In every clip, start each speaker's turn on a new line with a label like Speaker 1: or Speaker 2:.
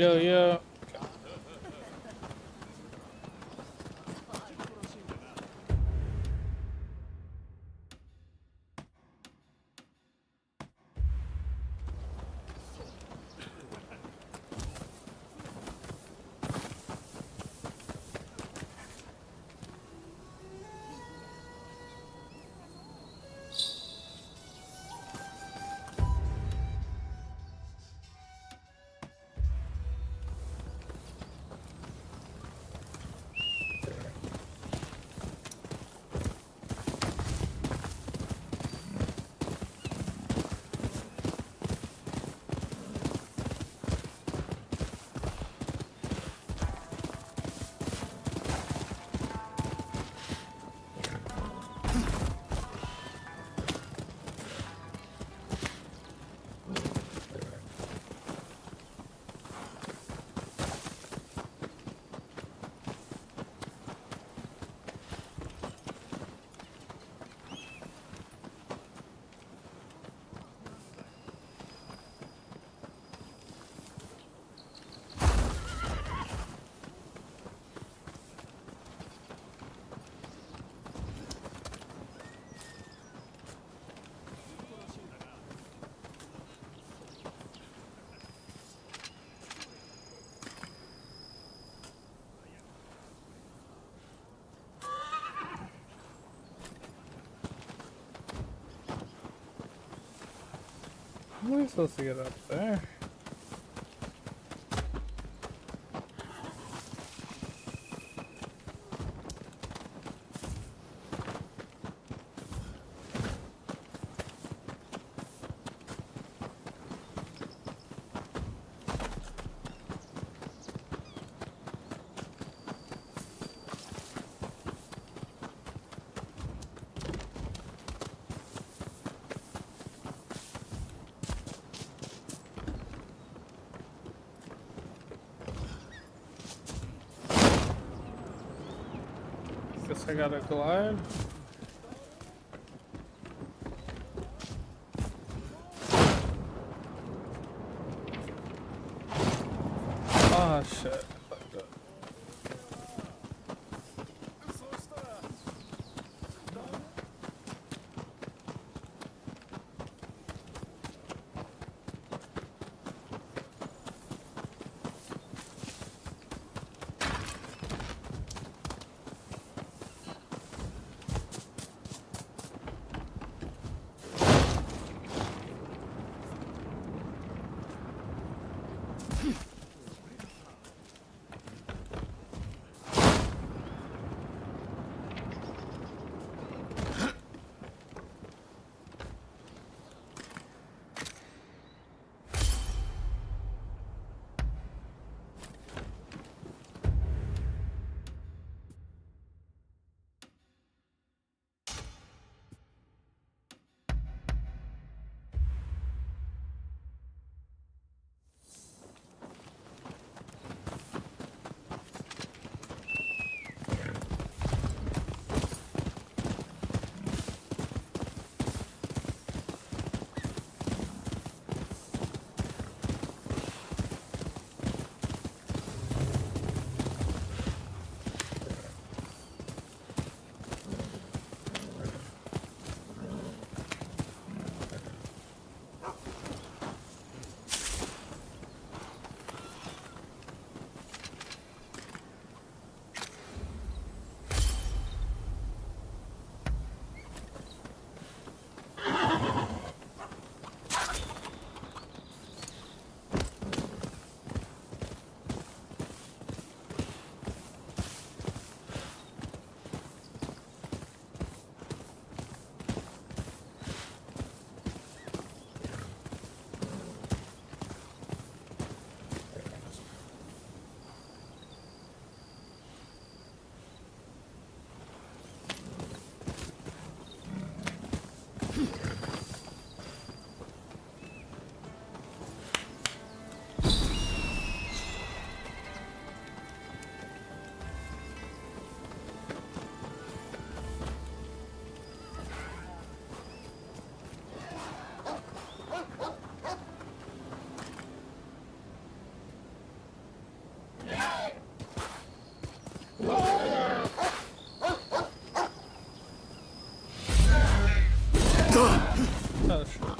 Speaker 1: Yo, yo. How am I supposed to get up there? Guess I gotta glide. Oh shit. Fucked up. Oh shit.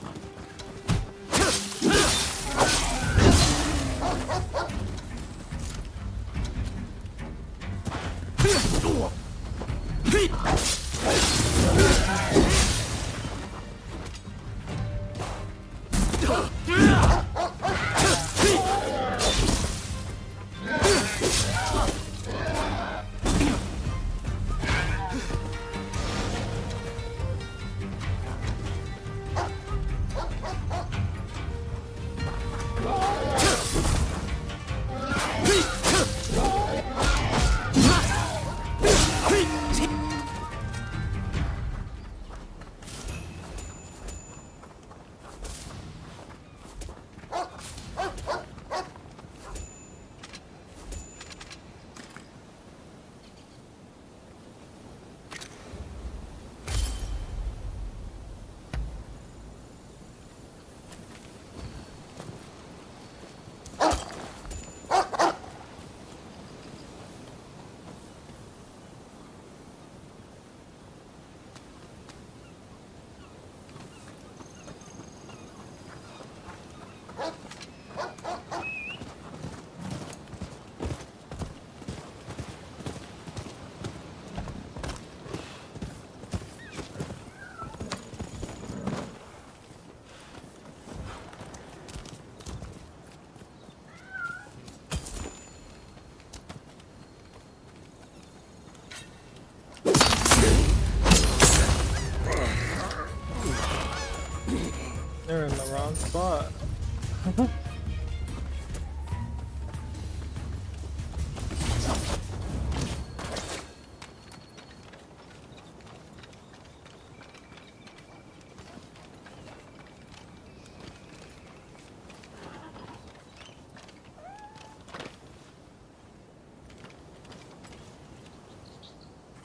Speaker 1: They're in the wrong spot.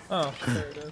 Speaker 1: Oh, there it is.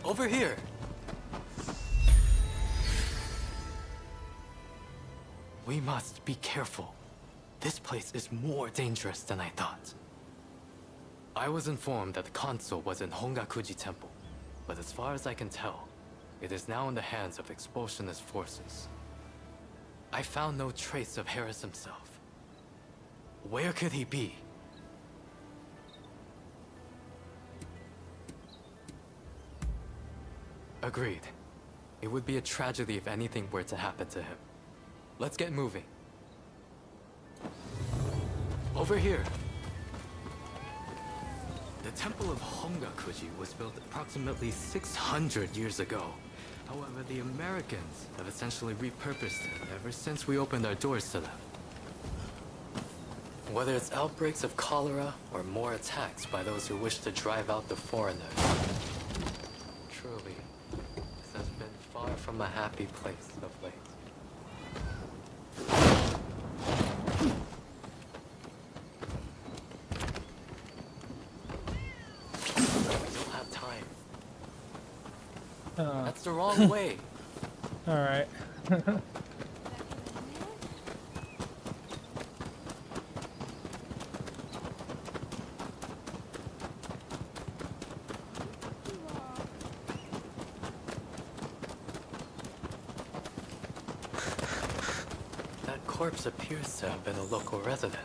Speaker 2: Over here. We must be careful. This place is more dangerous than I thought. I was informed that the console was in Hongakuji Temple, but as far as I can tell, it is now in the hands of expulsionist forces. I found no trace of Harris himself. Where could he be? Agreed. It would be a tragedy if anything were to happen to him. Let's get moving. Over here. The Temple of Hongakuji was built approximately 600 years ago. However, the Americans have essentially repurposed it ever since we opened our doors to them. Whether it's outbreaks of cholera or more attacks by those who wish to drive out the foreigners, truly, this has been far from a happy place of late. We still have time. That's the wrong way.
Speaker 1: Alright.
Speaker 2: That corpse appears to have been a local resident.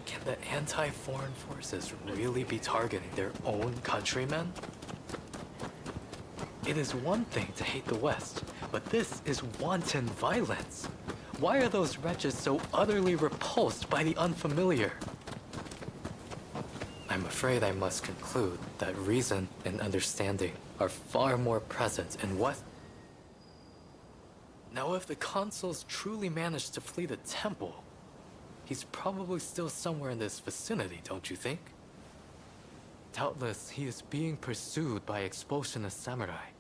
Speaker 2: Can the anti-foreign forces really be targeting their own countrymen? It is one thing to hate the West, but this is wanton violence. Why are those wretches so utterly repulsed by the unfamiliar? I'm afraid I must conclude that reason and understanding are far more present in what... Now, if the consul's truly managed to flee the temple, he's probably still somewhere in this vicinity, don't you think? Doubtless, he is being pursued by expulsionist samurai,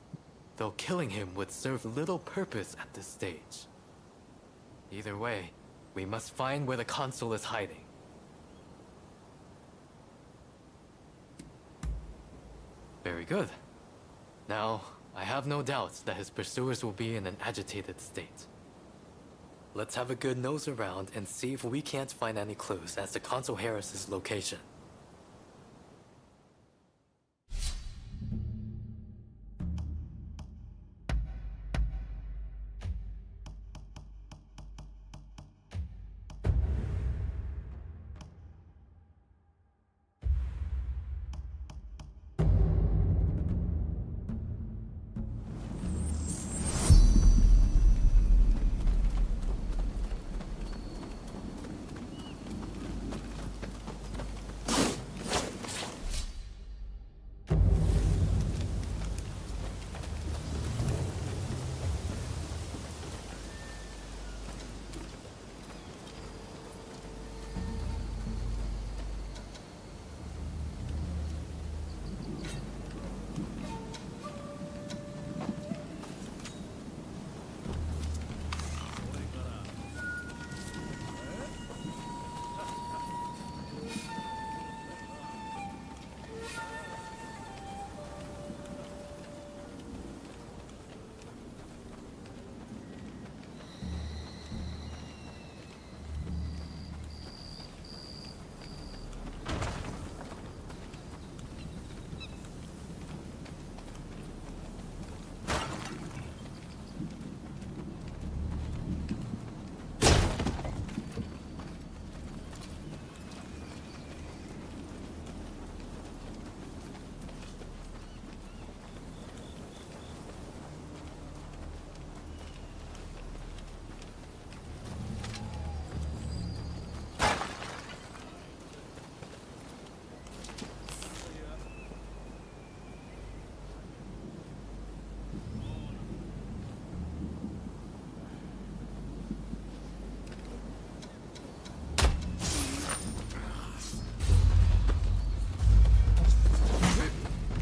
Speaker 2: though killing him would serve little purpose at this stage. Either way, we must find where the consul is hiding. Very good. Now, I have no doubts that his pursuers will be in an agitated state. Let's have a good nose around and see if we can't find any clues as to Consul Harris's location.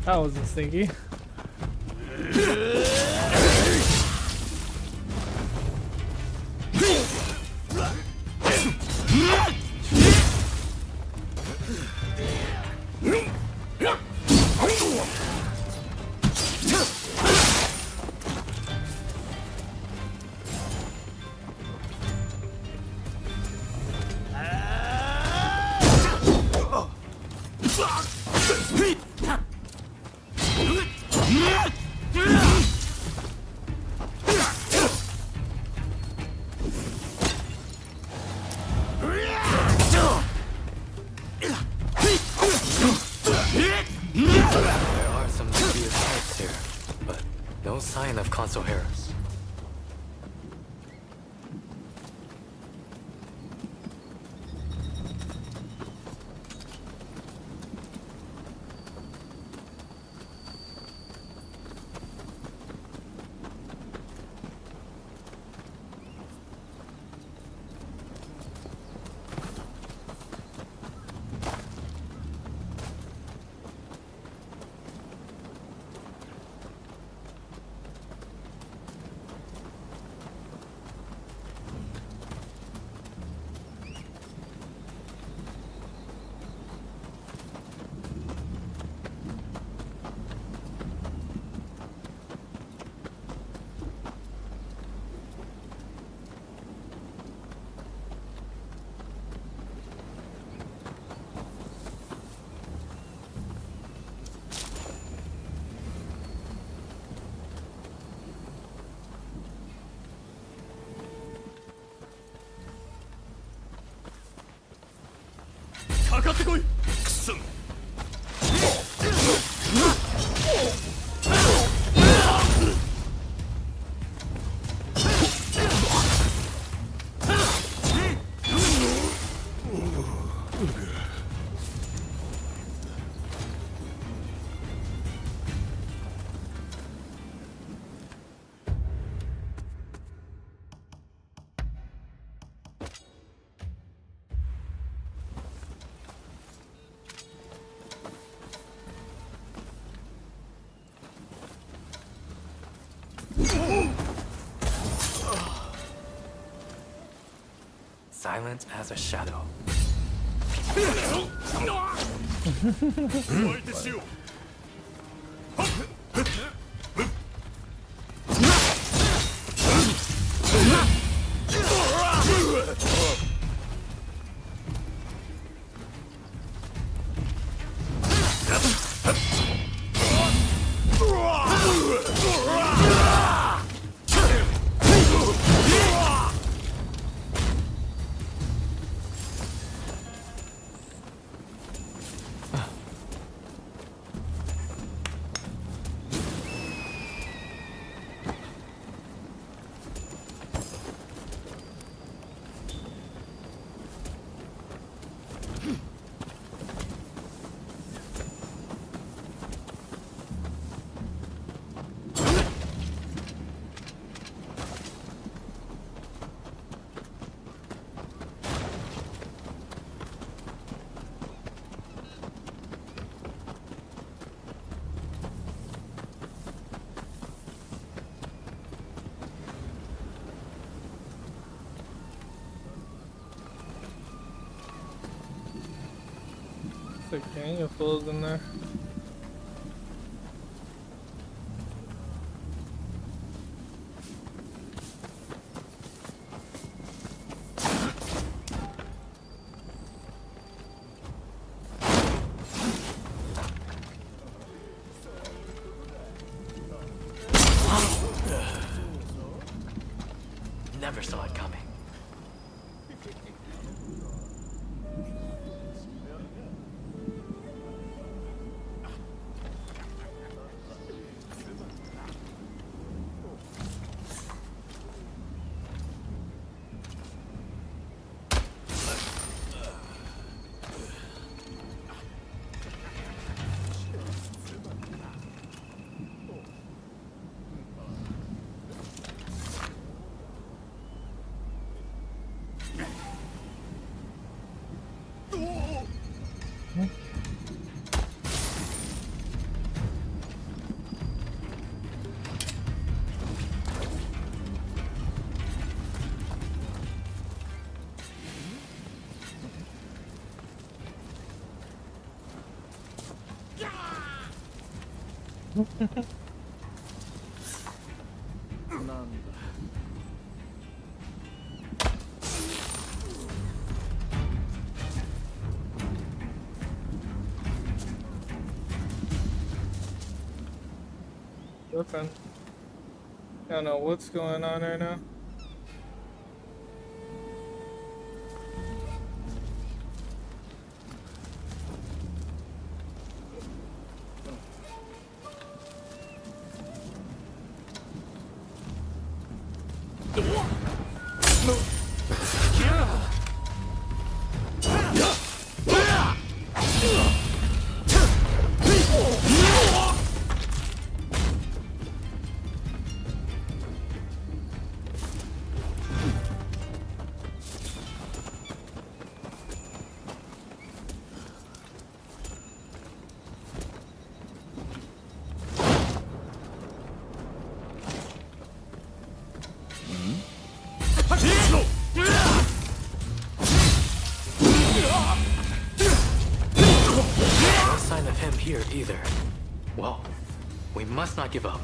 Speaker 1: That wasn't stinky.
Speaker 2: There are some dubious sights here, but no sign of Consul Harris.
Speaker 3: かかってこい。くすん。
Speaker 2: Silent as a shadow.
Speaker 3: お相手しよう。
Speaker 1: There's a gang of fools in there.
Speaker 2: Never saw it coming.
Speaker 1: Open. I don't know what's going on right now.
Speaker 2: No sign of him here either. Well, we must not give up.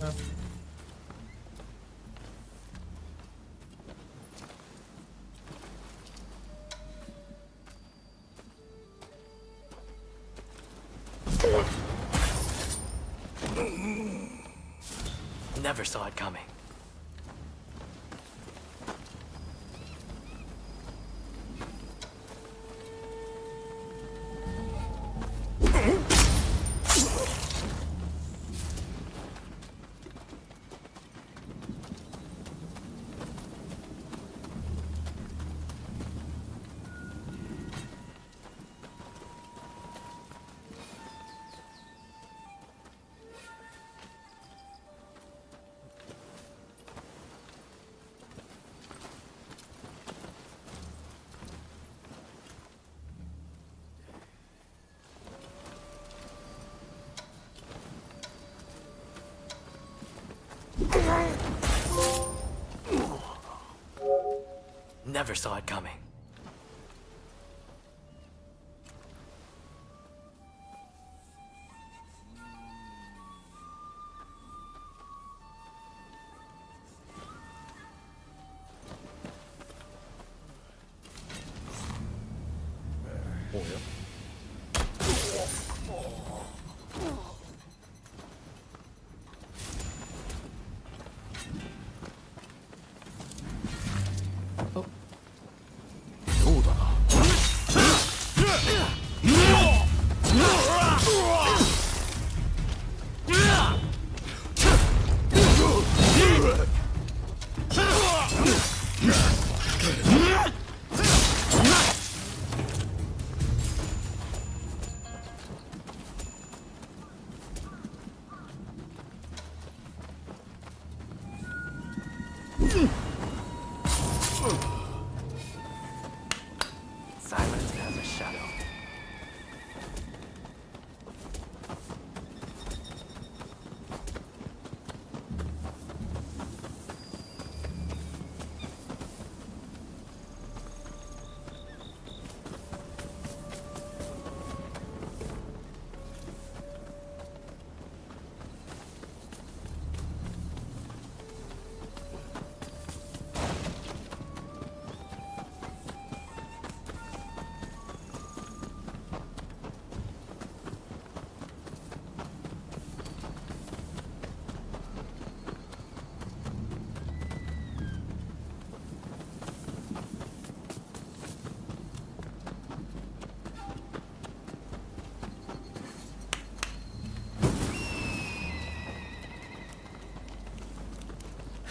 Speaker 1: Yeah.
Speaker 2: Never saw it coming. Never saw it coming. Silence has a shadow.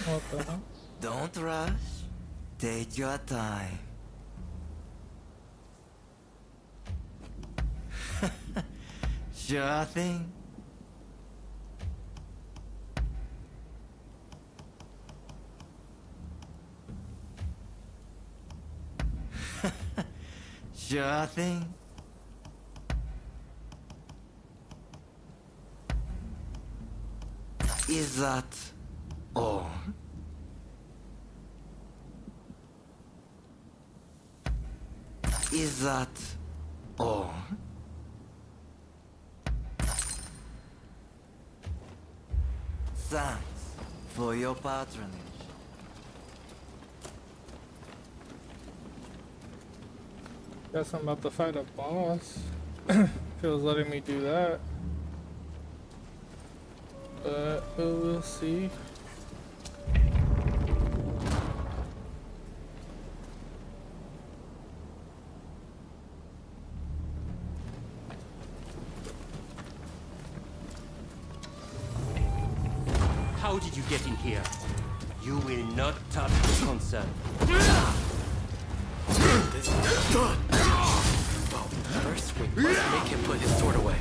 Speaker 1: What the hell?
Speaker 3: Don't rush. Take your time. Sure thing. Sure thing. Is that all? Is that all? Thanks for your patronage.
Speaker 1: Guess I'm about to fight a boss. Feels letting me do that. But we'll see.
Speaker 4: How did you get in here? You will not touch the concern.
Speaker 2: This is good. Well, first we must make him put his sword away.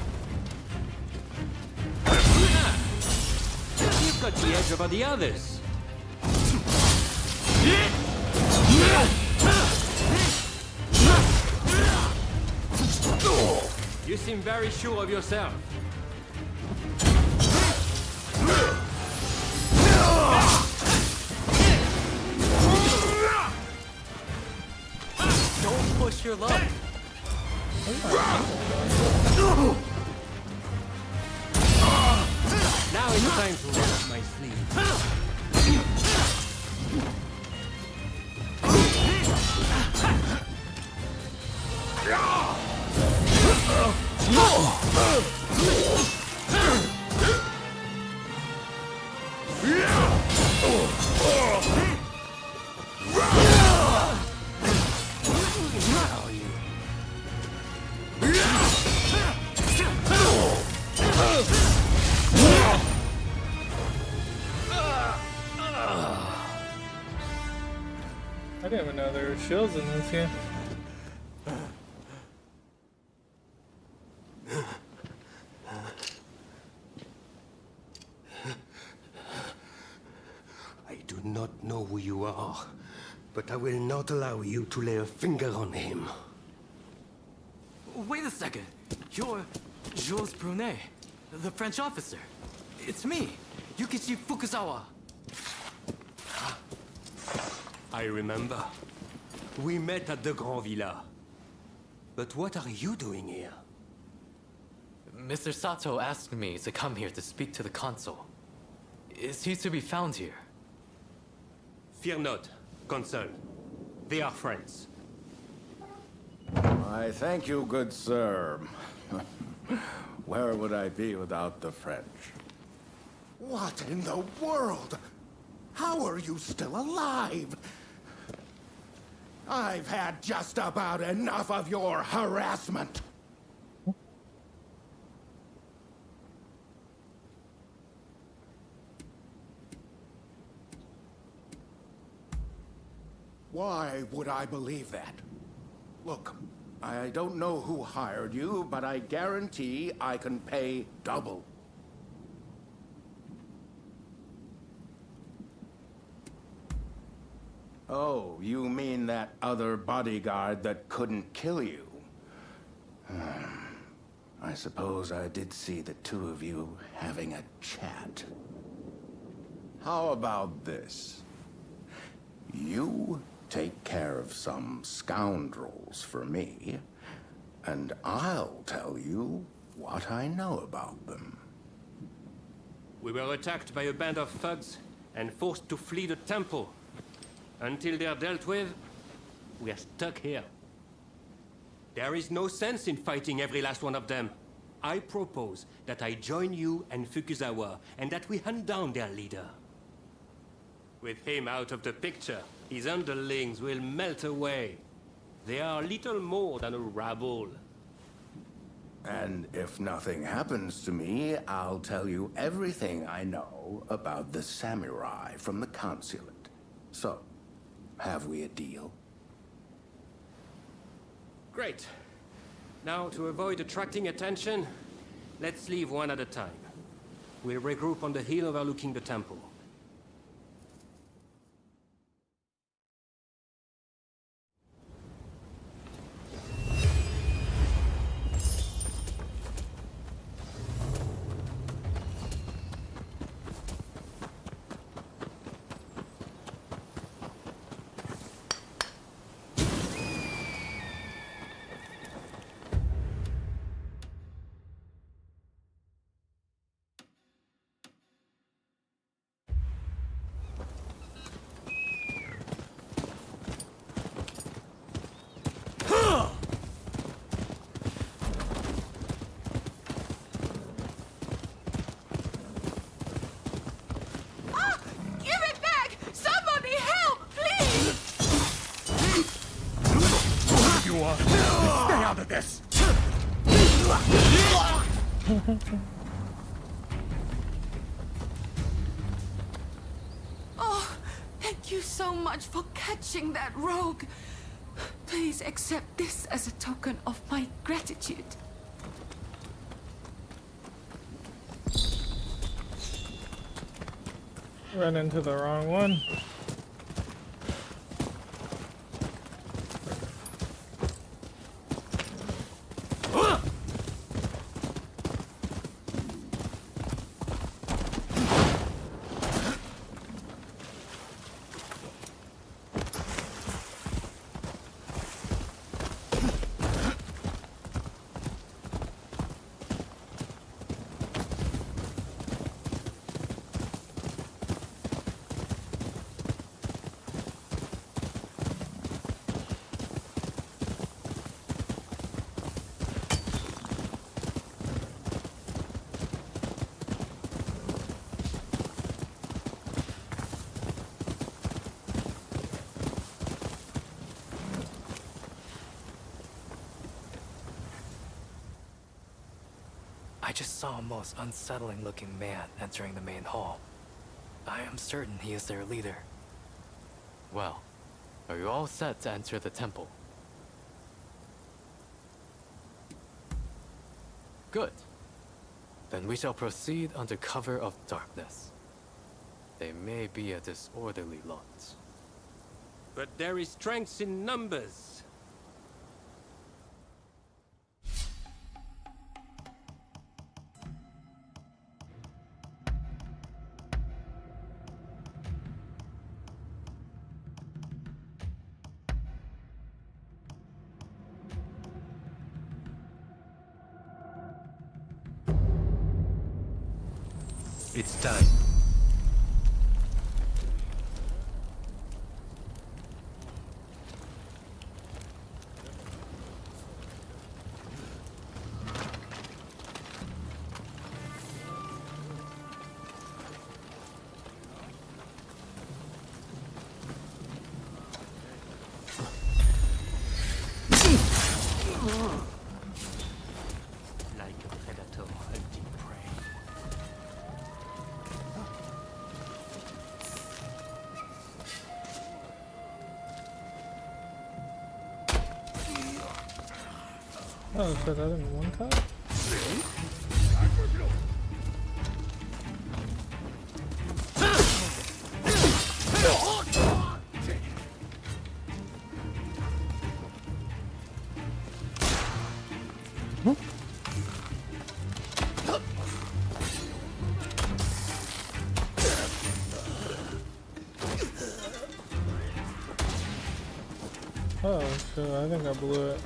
Speaker 4: You've got the edge over the others. You seem very sure of yourself.
Speaker 2: Don't push your luck.
Speaker 4: Now it's time to rest, my my sleeve.
Speaker 1: I didn't even know there were shields in this game.
Speaker 4: I do not know who you are, but I will not allow you to lay a finger on him.
Speaker 2: Wait a second. You're Jules Brunet, the French officer. It's me, Yukichi Fukuzawa.
Speaker 4: I remember. We met at the Grand Villa. But what are you doing here?
Speaker 2: Mr. Sato asked me to come here to speak to the consul. Is he to be found here?
Speaker 4: Fear not, Consul. They are friends.
Speaker 5: I thank you, good sir. Where would I be without the French?
Speaker 6: What in the world? How are you still alive? I've had just about enough of your harassment. Why would I believe that? Look, I don't know who hired you, but I guarantee I can pay double.
Speaker 5: Oh, you mean that other bodyguard that couldn't kill you? I suppose I did see the two of you having a chat. How about this? You take care of some scoundrels for me, and I'll tell you what I know about them.
Speaker 4: We were attacked by a band of thugs and forced to flee the temple. Until they're dealt with, we are stuck here. There is no sense in fighting every last one of them. I propose that I join you and Fukuzawa, and that we hunt down their leader. With him out of the picture, his underlings will melt away. They are little more than a rabble.
Speaker 5: And if nothing happens to me, I'll tell you everything I know about the samurai from the consulate. So, have we a deal?
Speaker 4: Great. Now, to avoid attracting attention, let's leave one at a time. We'll regroup on the hill overlooking the temple.
Speaker 7: Give it back! Somebody help, please!
Speaker 6: You are. Stay out of this!
Speaker 7: Oh, thank you so much for catching that rogue. Please accept this as a token of my gratitude.
Speaker 1: Ran into the wrong one.
Speaker 2: saw a most unsettling looking man entering the main hall. I am certain he is their leader. Well, are you all set to enter the temple? Good. Then we shall proceed under cover of darkness. They may be a disorderly lot.
Speaker 4: But there is strength in numbers.
Speaker 8: It's time.
Speaker 4: Like a predator hunting prey.
Speaker 1: Oh, so that in one cut? Oh, shit, I think I blew it.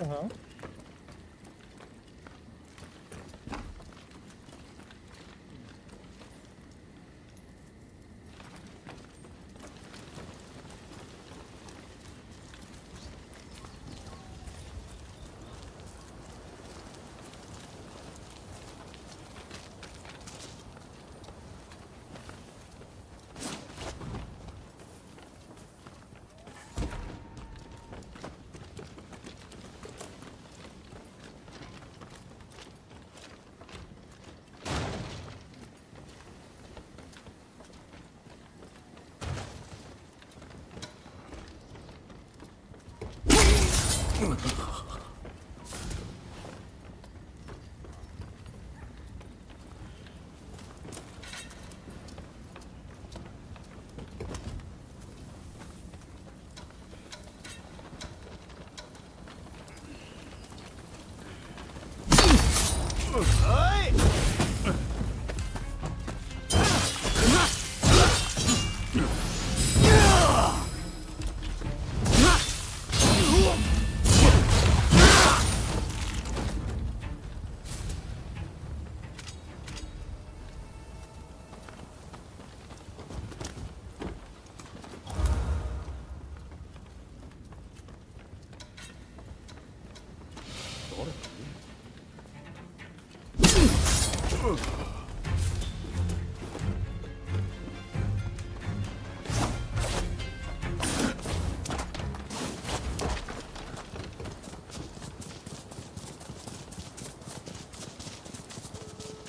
Speaker 1: Uh-huh.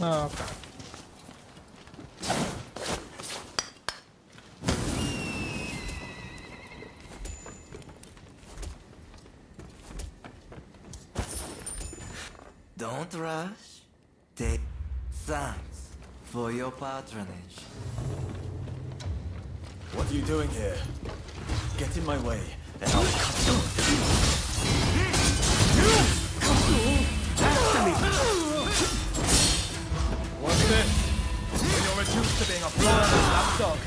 Speaker 1: Oh, okay.
Speaker 3: Don't rush. Take thanks for your patronage.
Speaker 8: What are you doing here? Get in my way, and I'll cut you. What's this? When you're reduced to being a blind lapdog.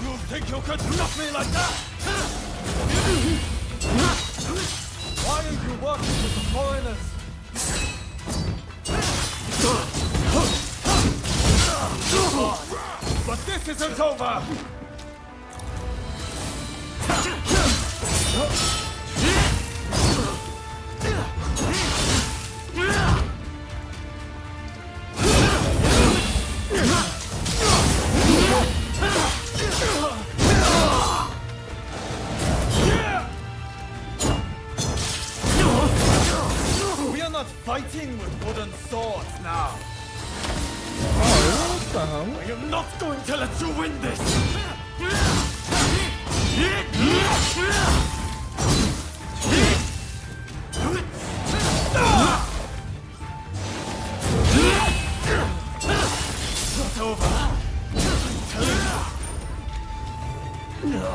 Speaker 8: You think you could stop me like that? Why are you working with the foreigners? But this isn't over! We are not fighting with wooden swords now.
Speaker 1: What the hell?
Speaker 8: I am not going to let you win this! It's over. I'm telling you.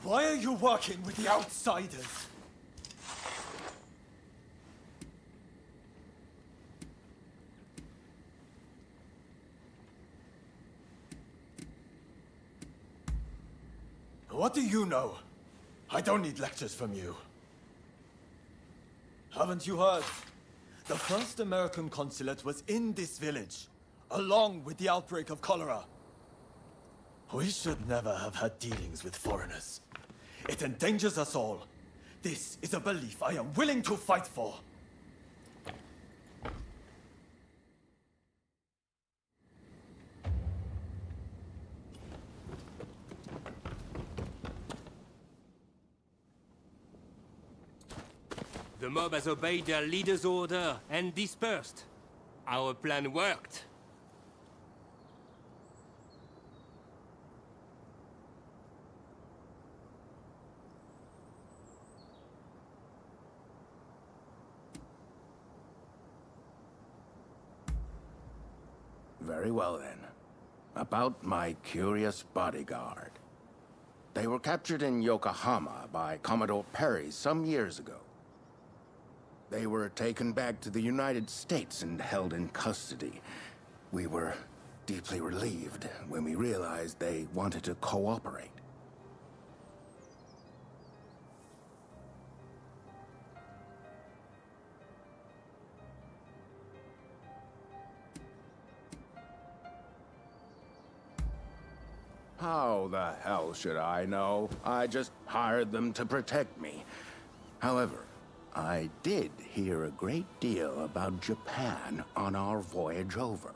Speaker 8: Why are you working with the outsiders? What do you know? I don't need lectures from you. Haven't you heard? The first American consulate was in this village, along with the outbreak of cholera. We should never have had dealings with foreigners. It endangers us all. This is a belief I am willing to fight for.
Speaker 4: The mob has obeyed their leader's order and dispersed. Our plan worked.
Speaker 5: Very well then. About my curious bodyguard. They were captured in Yokohama by Commodore Perry some years ago. They were taken back to the United States and held in custody. We were deeply relieved when we realized they wanted to cooperate. How the hell should I know? I just hired them to protect me. However, I did hear a great deal about Japan on our voyage over.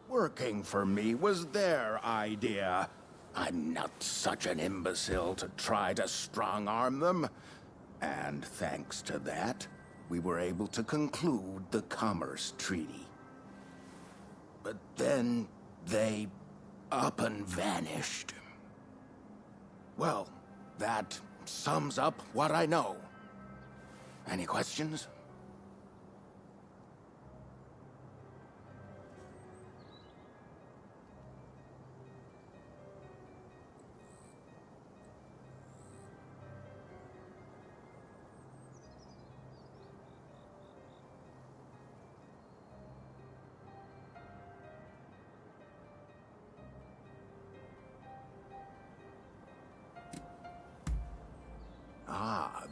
Speaker 5: Working for me was their idea. I'm not such an imbecile to try to strong-arm them. And thanks to that, we were able to conclude the Commerce Treaty. But then they up and vanished. Well, that sums up what I know. Any questions?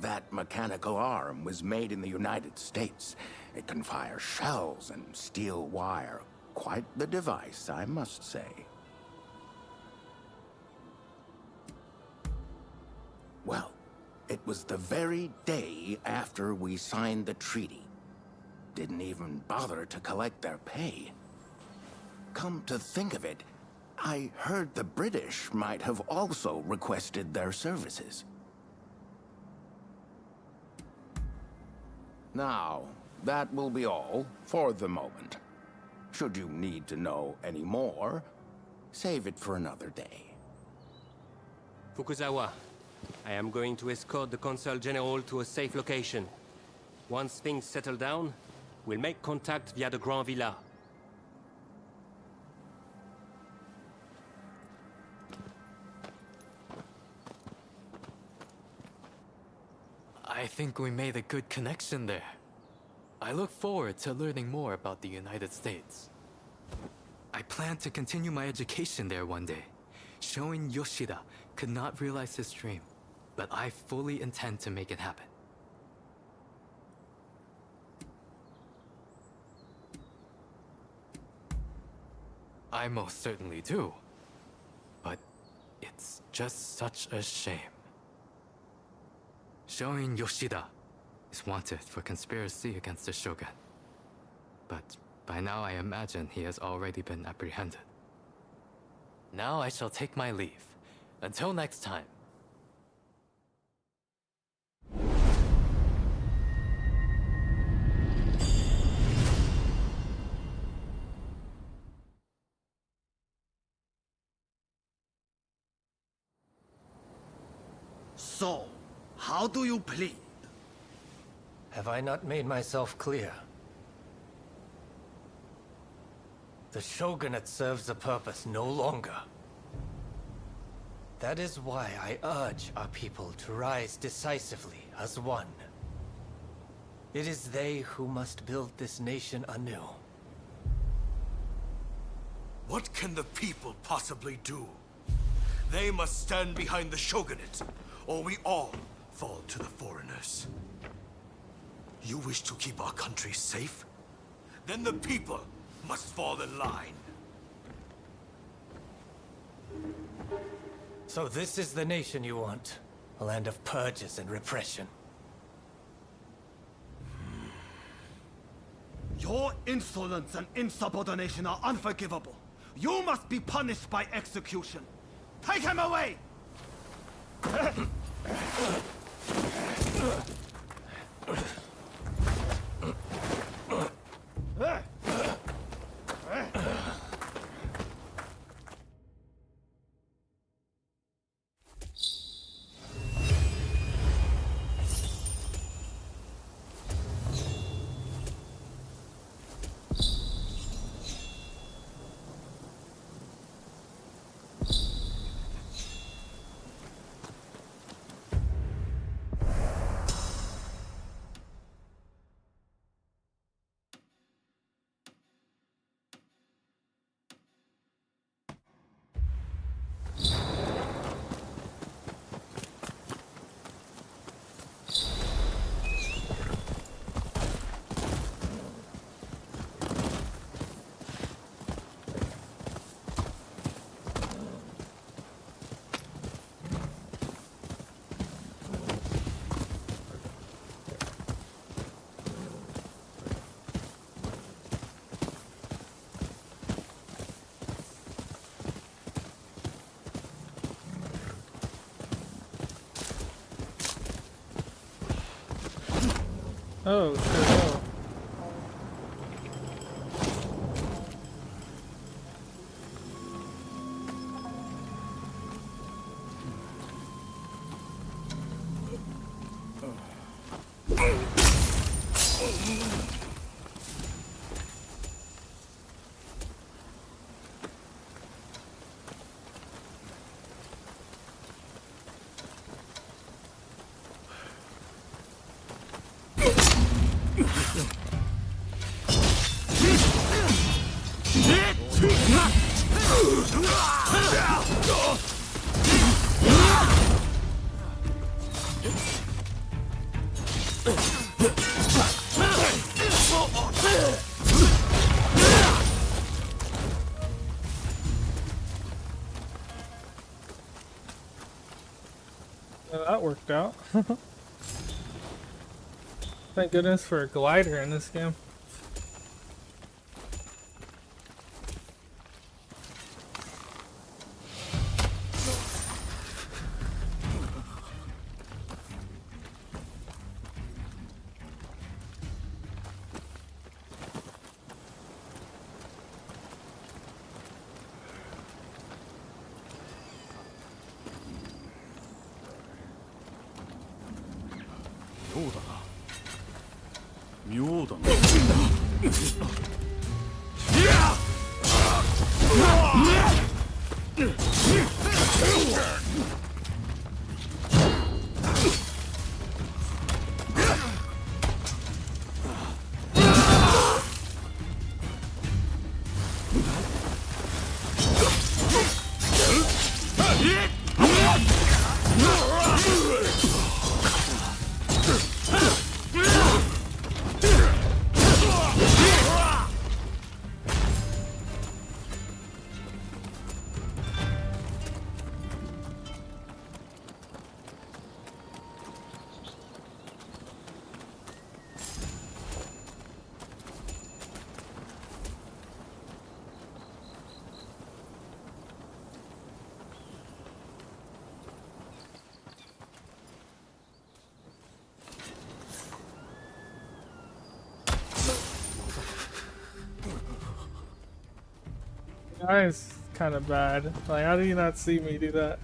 Speaker 5: That mechanical arm was made in the United States. It can fire shells and steel wire quite the device, I must say. Well, it was the very day after we signed the treaty. Didn't even bother to collect their pay. Come to think of it, I heard the British might have also requested their services. Now, that will be all for the moment. Should you need to know any more, save it for another day.
Speaker 4: Fukuzawa, I am going to escort the Consul General to a safe location. Once things settle down, we'll make contact via the Grand Villa.
Speaker 2: I think we made a good connection there. I look forward to learning more about the United States. I plan to continue my education there one day. Showing Yoshida could not realize his dream, but I fully intend to make it happen. I most certainly do. But it's just such a shame. Shoin Yoshida is wanted for conspiracy against the Shogun. But by now I imagine he has already been apprehended. Now I shall take my leave. Until next time.
Speaker 9: So, how do you plead?
Speaker 10: Have I not made myself clear? The Shogunate serves a purpose no longer. That is why I urge our people to rise decisively as one. It is they who must build this nation anew.
Speaker 9: What can the people possibly do? They must stand behind the Shogunate, or we all fall to the foreigners. You wish to keep our country safe? Then the people must fall in line.
Speaker 10: So this is the nation you want? A land of purges and repression.
Speaker 9: Your insolence and insubordination are unforgivable. You must be punished by execution. Take him away!
Speaker 1: Oh, shit, oh. Well, that worked out. Thank goodness for a glider in this game. That is kind of bad. Like, how do you not see me do that?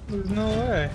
Speaker 1: There's no way.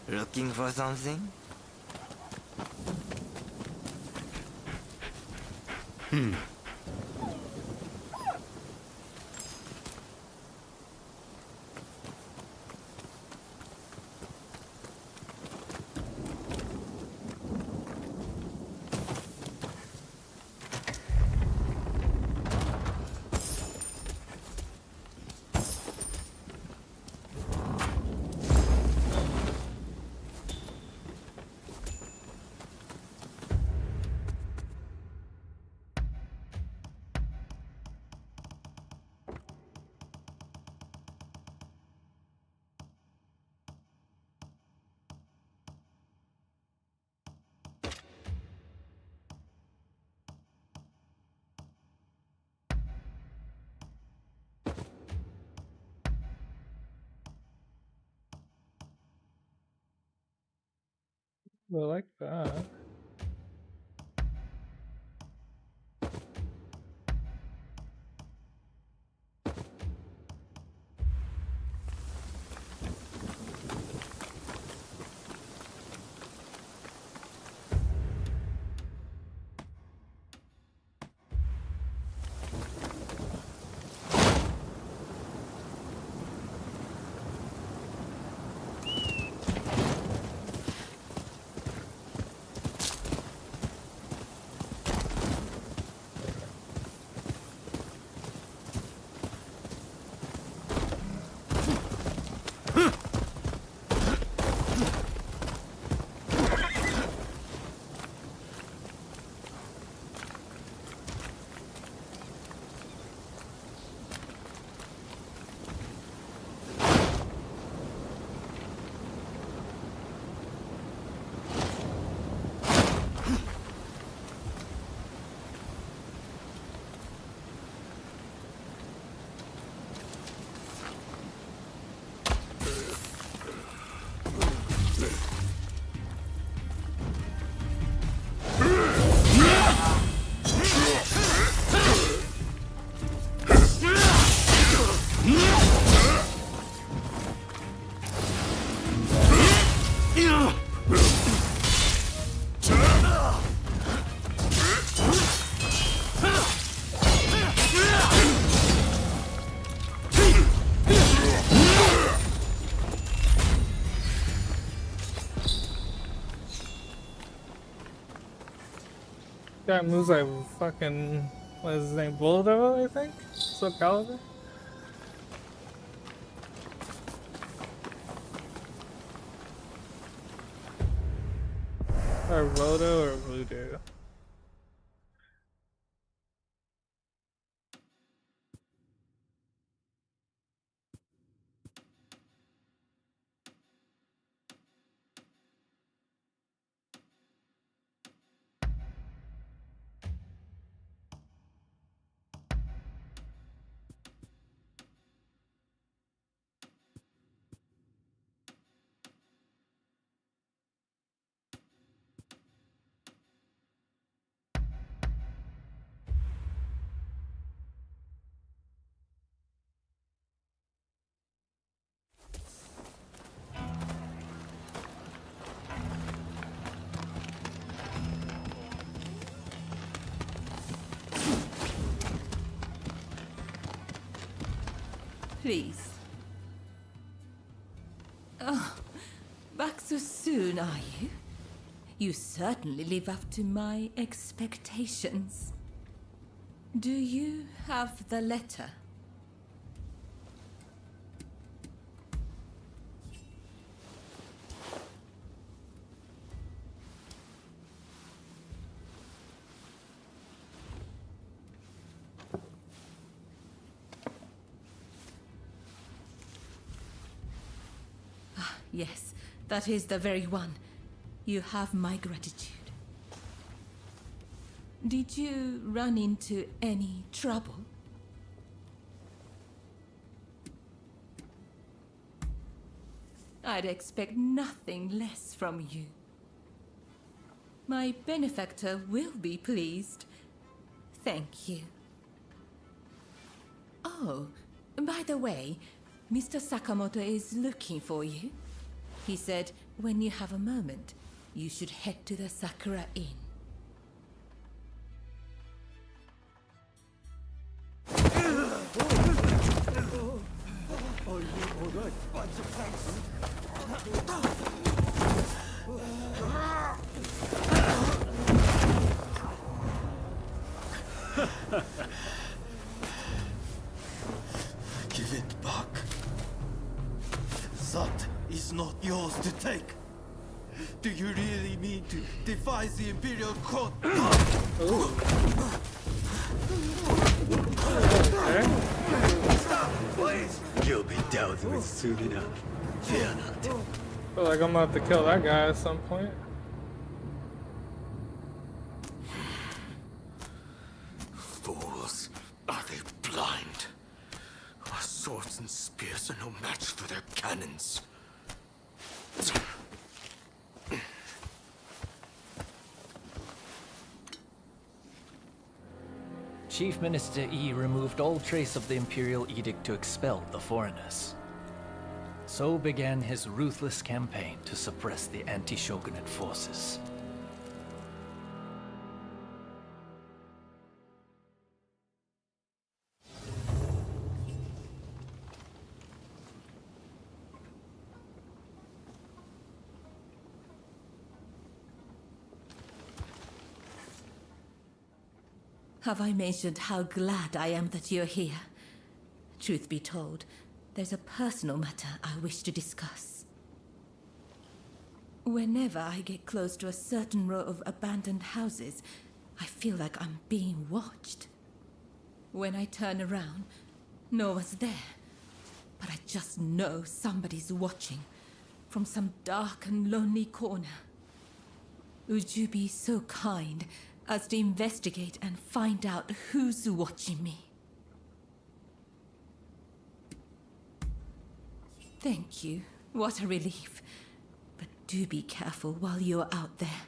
Speaker 3: Looking for something?
Speaker 1: I like that. That moves like fucking, what is his name? Bullet Devil, I think? Soul Calibur? Or Roto or Voodoo.
Speaker 7: Please. Oh, back so soon, are you? You certainly live up to my expectations. Do you have the letter? Yes, that is the very one. You have my gratitude. Did you run into any trouble? I'd expect nothing less from you. My benefactor will be pleased. Thank you. Oh, by the way, Mr. Sakamoto is looking for you. He said, when you have a moment, you should head to the Sakura Inn.
Speaker 8: Are you alright, bunch of thanks? Give it back. That is not yours to take. Do you really mean to defy the Imperial Court? Stop, please! You'll be dealt with soon enough. Fear not.
Speaker 1: Feel like I'm about to kill that guy at some point.
Speaker 9: Fools. Are they blind? Our swords and spears are no match for their cannons.
Speaker 10: Chief Minister Yi removed all trace of the Imperial Edict to expel the foreigners. So began his ruthless campaign to suppress the anti-shogunate forces.
Speaker 7: Have I mentioned how glad I am that you're here? Truth be told, there's a personal matter I wish to discuss. Whenever I get close to a certain row of abandoned houses, I feel like I'm being watched. When I turn around, no one's there. But I just know somebody's watching from some dark and lonely corner. Would you be so kind as to investigate and find out who's watching me? Thank you. What a relief. But do be careful while you're out there.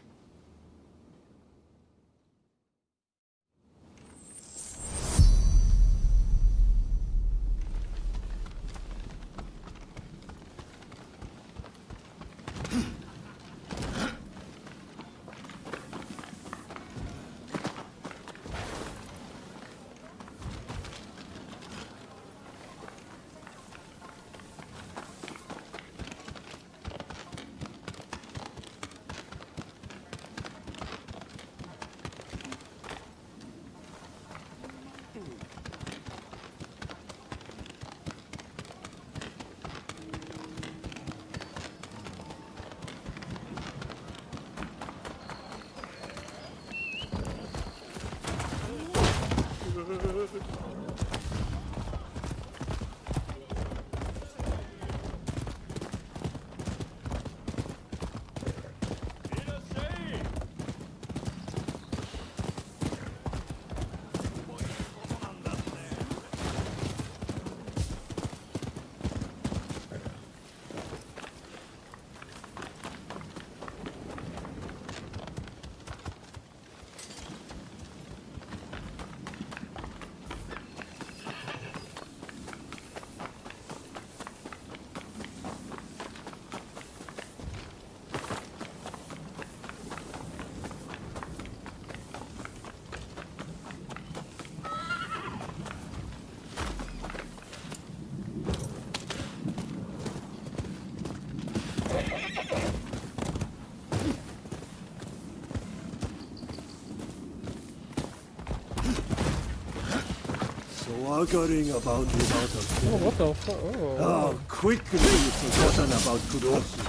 Speaker 11: Swaggering about without a
Speaker 1: Oh,
Speaker 11: care.
Speaker 1: what the fuck? Oh.
Speaker 11: Oh, quickly forgotten about Kurosu.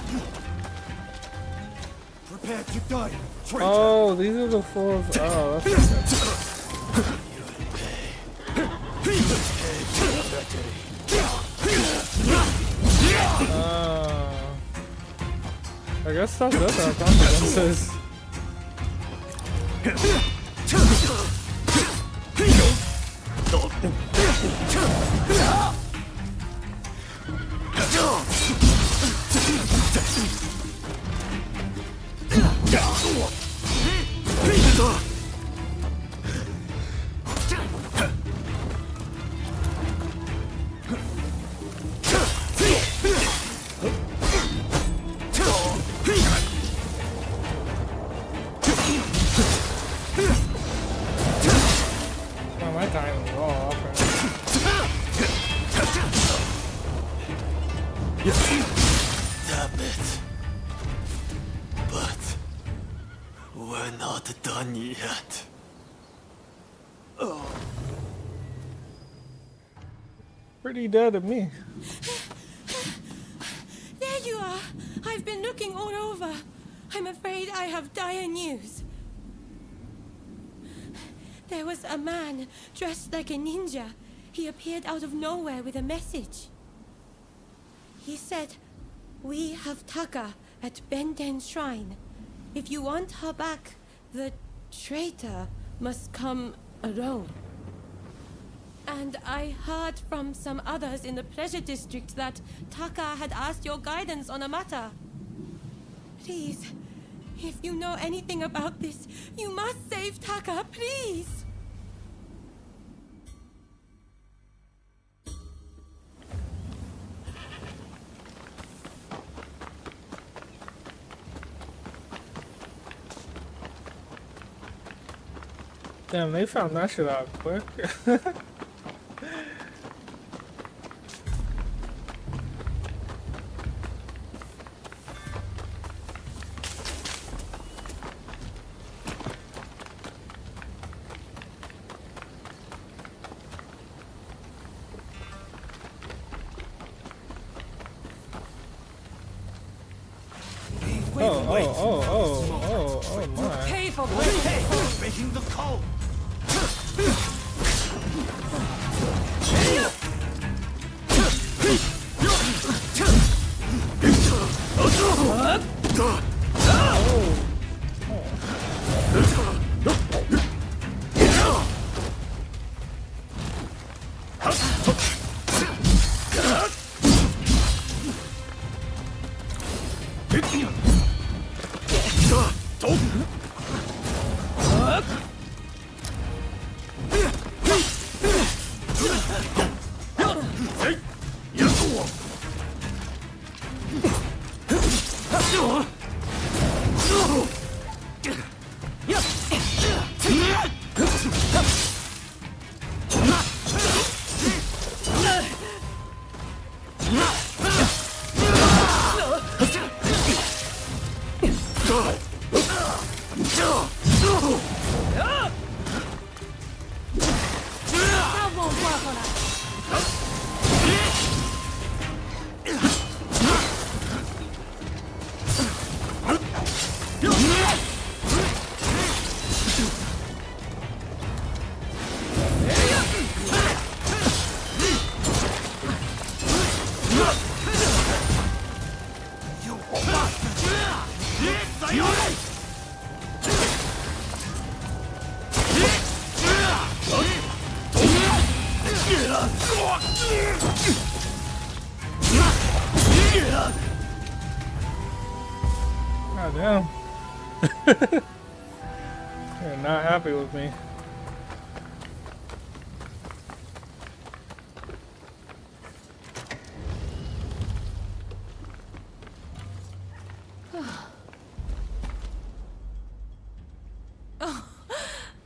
Speaker 11: Prepare to die, traitor!
Speaker 1: Oh, these are the four. Oh, that's I guess that does have consequences. Oh, my time is off.
Speaker 8: Damn it. But we're not done yet.
Speaker 1: Pretty dead of me.
Speaker 7: There you are! I've been looking all over. I'm afraid I have dire news. There was a man dressed like a ninja. He appeared out of nowhere with a message. He said, "We have Taka at Benden Shrine. If you want her back, the traitor must come alone." And I heard from some others in the Pleasure District that Taka had asked your guidance on a matter. Please, if you know anything about this, you must save Taka, please!
Speaker 1: Damn, they found that shit out quick. Oh my.
Speaker 7: Pay for
Speaker 9: Making the call.
Speaker 1: God damn. You're not happy with me.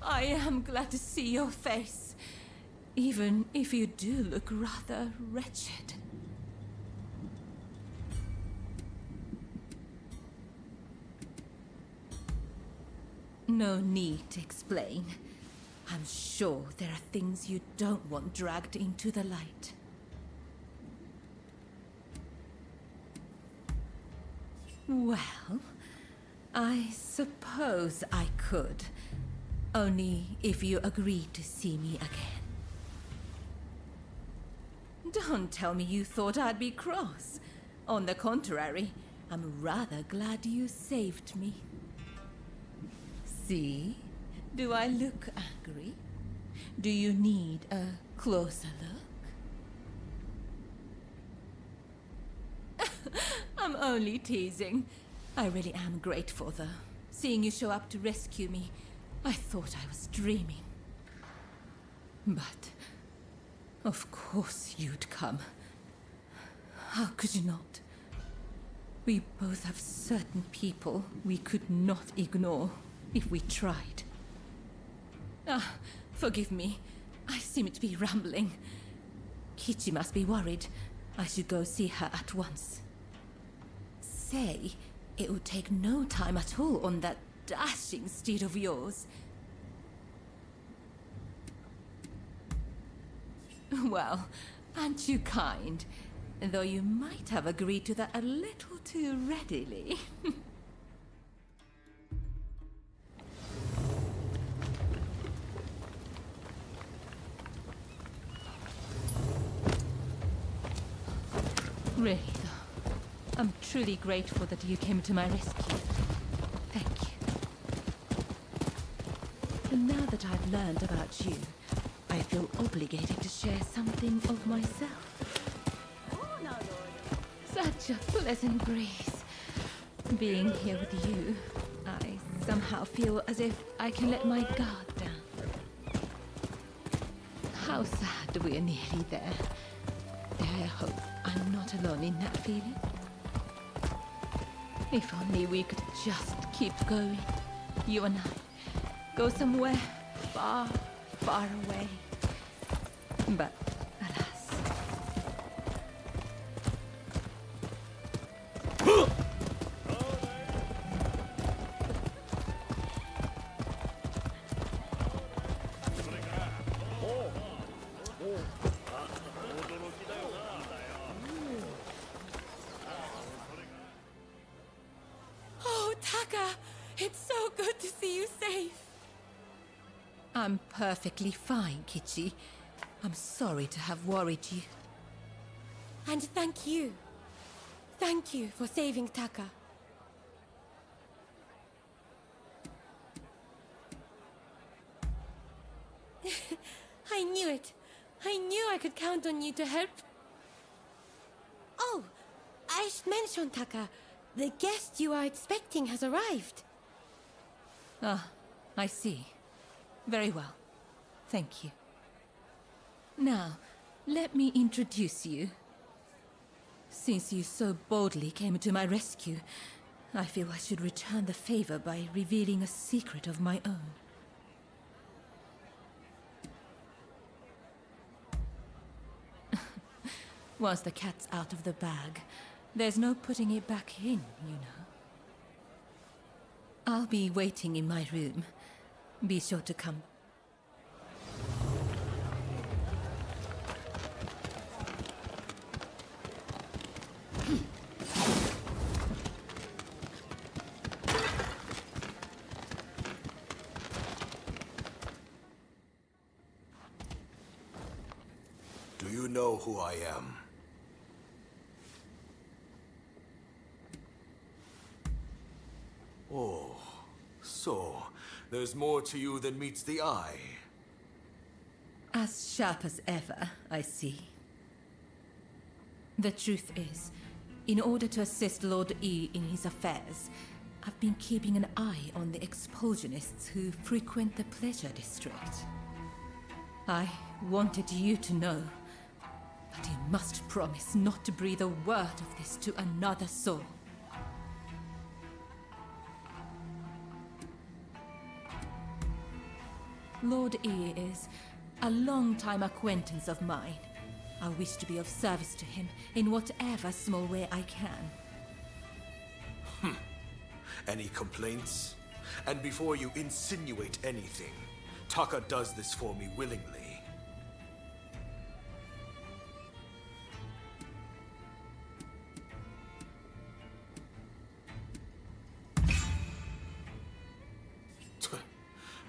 Speaker 7: I am glad to see your face, even if you do look rather wretched. No need to explain. I'm sure there are things you don't want dragged into the light. Well, I suppose I could. Only if you agree to see me again. Don't tell me you thought I'd be cross. On the contrary, I'm rather glad you saved me. See? Do I look angry? Do you need a closer look? I'm only teasing. I really am grateful, though. Seeing you show up to rescue me, I thought I was dreaming. But, of course you'd come. How could you not? We both have certain people we could not ignore if we tried. Ah, forgive me. I seem to be rambling. Kichi must be worried. I should go see her at once. Say, it would take no time at all on that dashing steed of yours. Well, aren't you kind? Though you might have agreed to that a little too readily. Really, though, I'm truly grateful that you came to my rescue. Thank you. And now that I've learned about you, I feel obligated to share something of myself. Such a pleasant breeze. Being here with you, I somehow feel as if I can let my guard down. How sad we're nearly there. I hope I'm not alone in that feeling. If only we could just keep going. You and I. Go somewhere
Speaker 12: far, far away. But alas.
Speaker 7: Oh, Taka! It's so good to see you safe.
Speaker 12: I'm perfectly fine, Kichi. I'm sorry to have worried you.
Speaker 7: And thank you. Thank you for saving Taka. I knew it. I knew I could count on you to help. Oh, I should mention, Taka. The guest you are expecting has arrived.
Speaker 12: Ah, I see. Very well. Thank you. Now, let me introduce you. Since you so boldly came to my rescue, I feel I should return the favor by revealing a secret of my own. Once the cat's out of the bag, there's no putting it back in, you know. I'll be waiting in my room. Be sure to come.
Speaker 9: Do you know who I am? Oh, so there's more to you than meets the eye.
Speaker 12: As sharp as ever, I see. The truth is, in order to assist Lord E in his affairs, I've been keeping an eye on the expulsionists who frequent the Pleasure District. I wanted you to know, but you must promise not to breathe a word of this to another soul. Lord E is a long-time acquaintance of mine. I wish to be of service to him in whatever small way I can.
Speaker 9: Any complaints? And before you insinuate anything, Taka does this for me willingly.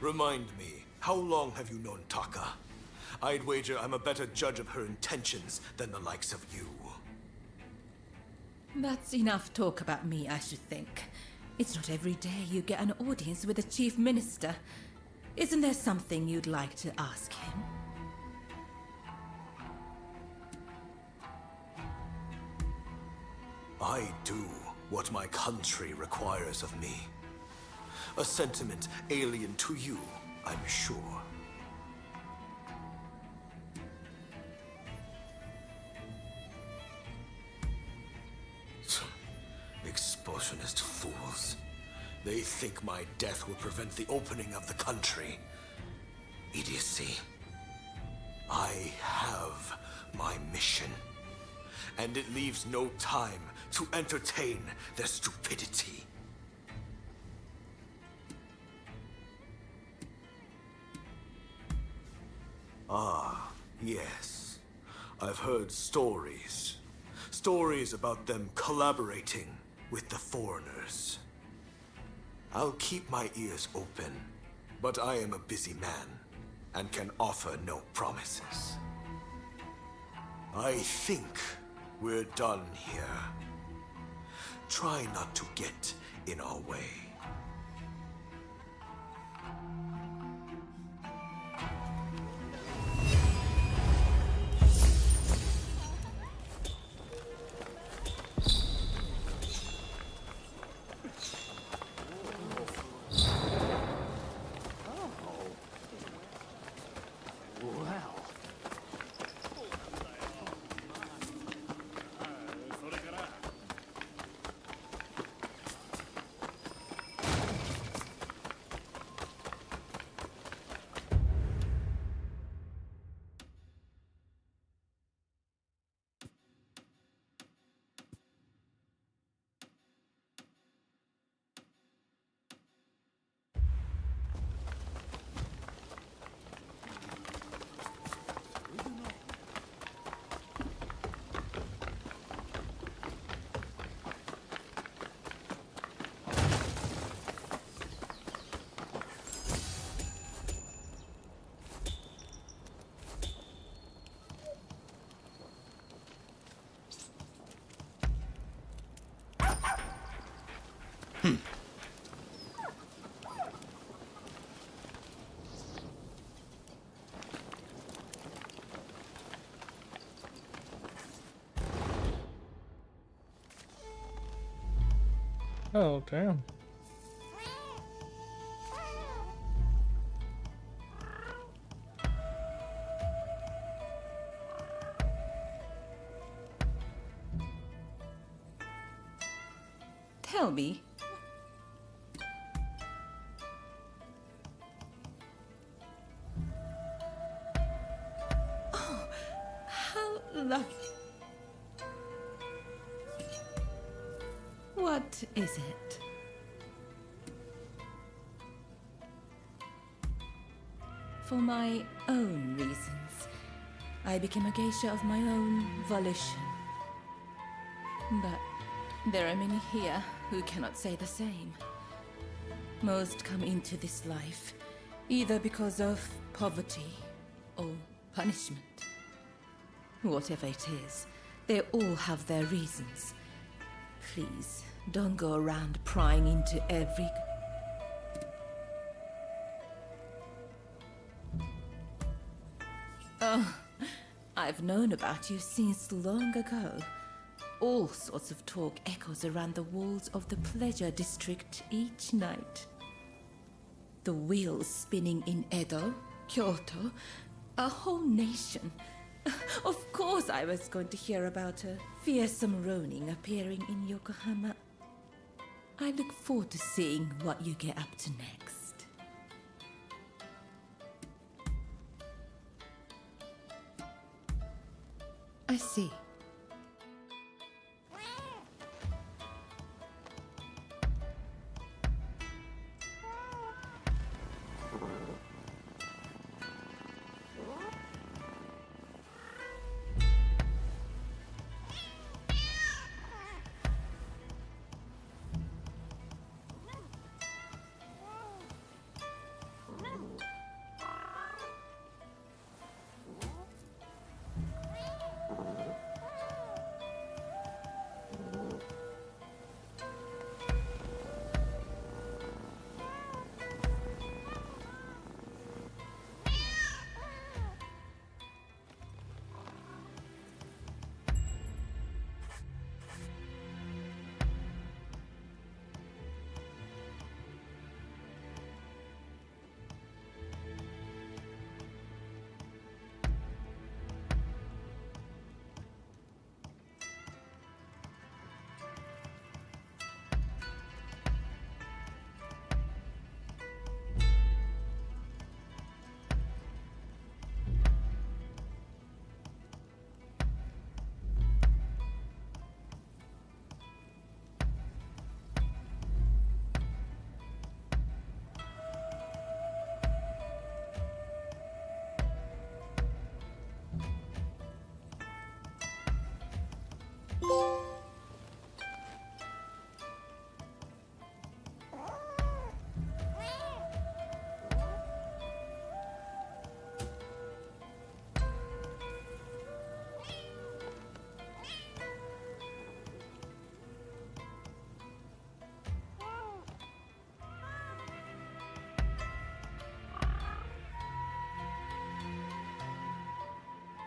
Speaker 9: Remind me, how long have you known Taka? I'd wager I'm a better judge of her intentions than the likes of you.
Speaker 12: That's enough talk about me, I should think. It's not every day you get an audience with the Chief Minister. Isn't there something you'd like to ask him?
Speaker 9: I do what my country requires of me. A sentiment alien to you, I'm sure. Expulsionist fools. They think my death will prevent the opening of the country. Idiocy. I have my mission, and it leaves no time to entertain their stupidity. Ah, yes. I've heard stories. Stories about them collaborating with the foreigners. I'll keep my ears open, but I am a busy man and can offer no promises. I think we're done here. Try not to get in our way.
Speaker 1: Oh, damn.
Speaker 12: Tell me. Oh, how lovely. What is it? For my own reasons, I became a geisha of my own volition. But there are many here who cannot say the same. Most come into this life either because of poverty or punishment. Whatever it is, they all have their reasons. Please, don't go around prying into every... Oh, I've known about you since long ago. All sorts of talk echoes around the walls of the Pleasure District each night. The wheels spinning in Edo, Kyoto, a whole nation. Of course I was going to hear about a fearsome Rōnin appearing in Yokohama. I look forward to seeing what you get up to next. I see.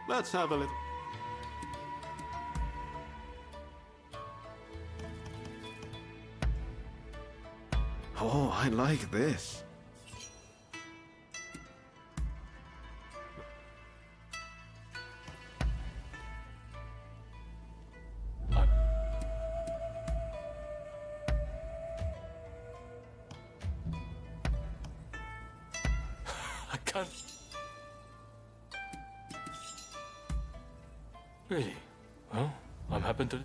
Speaker 13: Let's have a little... Oh, I like this.
Speaker 2: I can't... Really? Well, I'm happy to...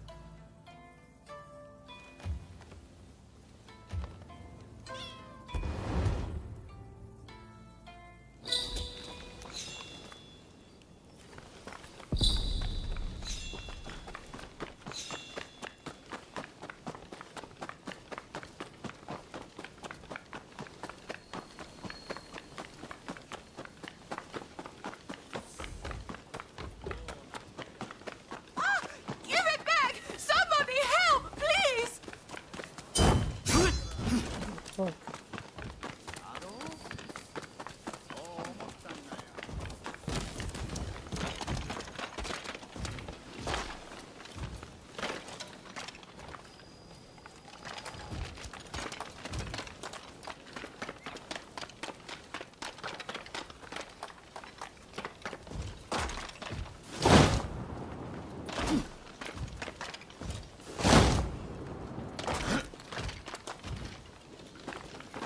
Speaker 7: Give it back!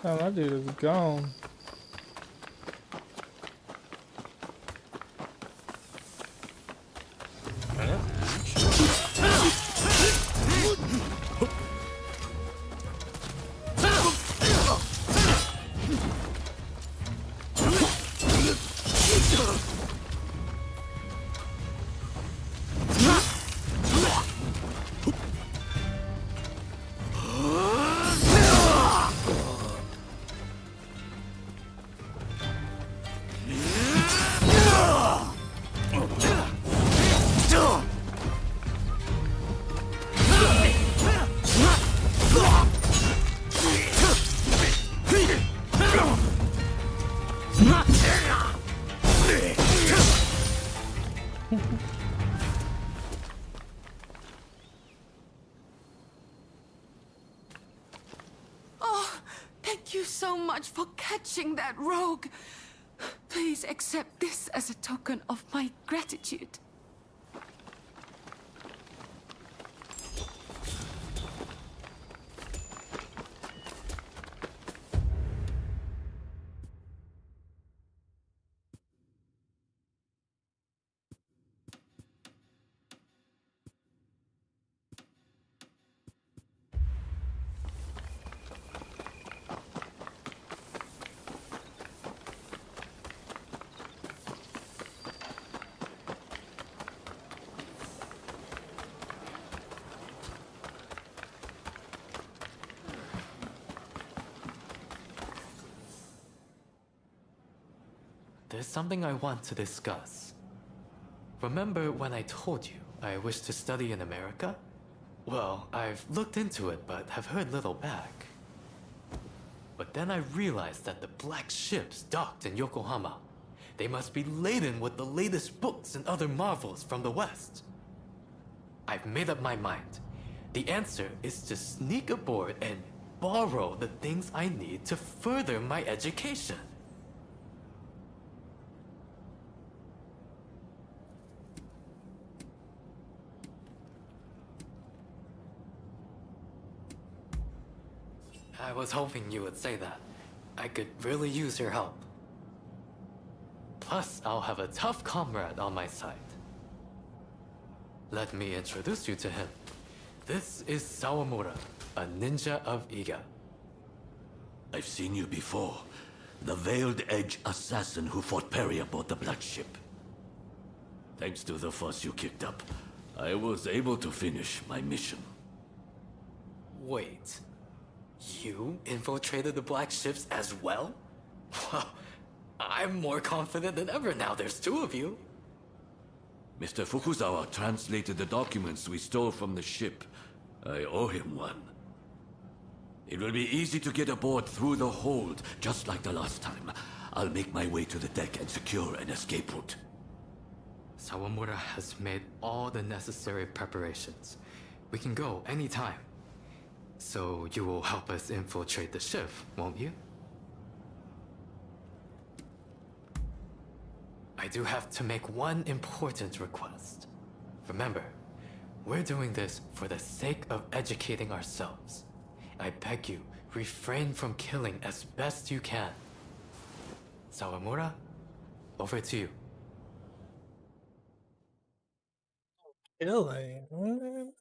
Speaker 1: Oh, that dude is gone.
Speaker 14: Oh, thank you so much for catching that rogue. Please accept this as a token of my gratitude.
Speaker 2: There's something I want to discuss. Remember when I told you I wish to study in America? Well, I've looked into it, but have heard little back. But then I realized that the black ships docked in Yokohama. They must be laden with the latest books and other marvels from the West. I've made up my mind. The answer is to sneak aboard and borrow the things I need to further my education. I was hoping you would say that. I could really use your help. Plus, I'll have a tough comrade on my side. Let me introduce you to him. This is Sawamura, a ninja of Iga.
Speaker 9: I've seen you before. The Veiled Edge assassin who fought Perry aboard the Black Ship. Thanks to the fuss you kicked up, I was able to finish my mission.
Speaker 2: Wait. You infiltrated the Black Ships as well? Well, I'm more confident than ever now there's two of you.
Speaker 9: Mr. Fukuzawa translated the documents we stole from the ship. I owe him one. It will be easy to get aboard through the hold, just like the last time. I'll make my way to the deck and secure an escape route.
Speaker 2: Sawamura has made all the necessary preparations. We can go anytime. So you will help us infiltrate the ship, won't you? I do have to make one important request. Remember, we're doing this for the sake of educating ourselves. I beg you, refrain from killing as best you can. Sawamura, over to you.
Speaker 1: Killing. What?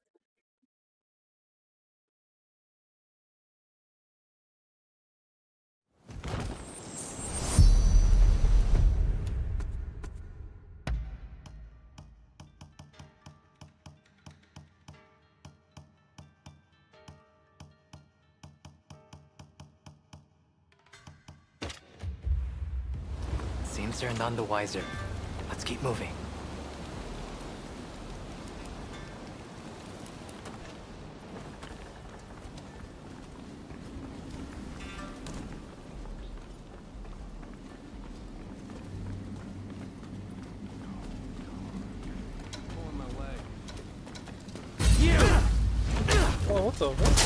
Speaker 2: Seems they're none the wiser. Let's keep moving.
Speaker 1: Oh, what the fuck?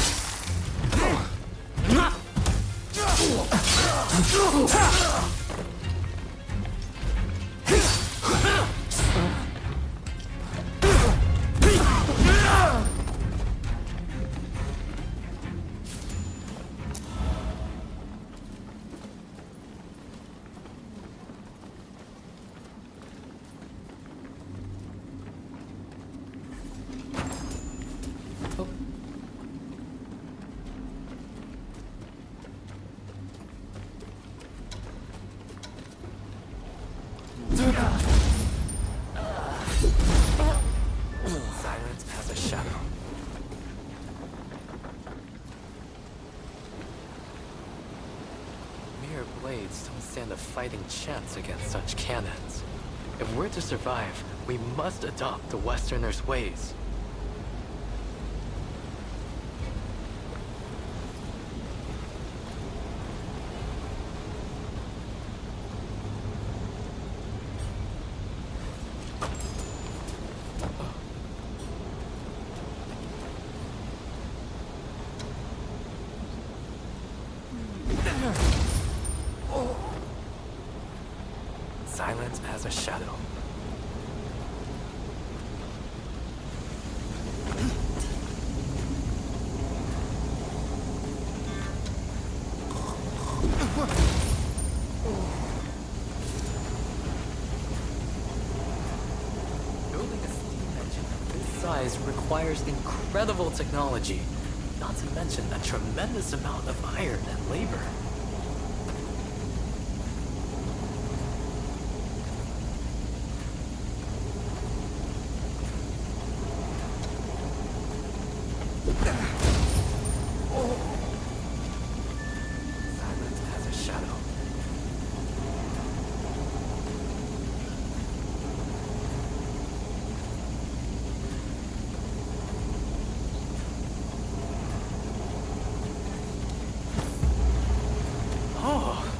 Speaker 2: Silence as a shadow. Mere blades don't stand a fighting chance against such cannons. If we're to survive, we must adopt the Westerners' ways. Silence as a shadow. Building a steam engine of this size requires incredible technology, not to mention a tremendous amount of iron and labor. Silence as a shadow. Oh,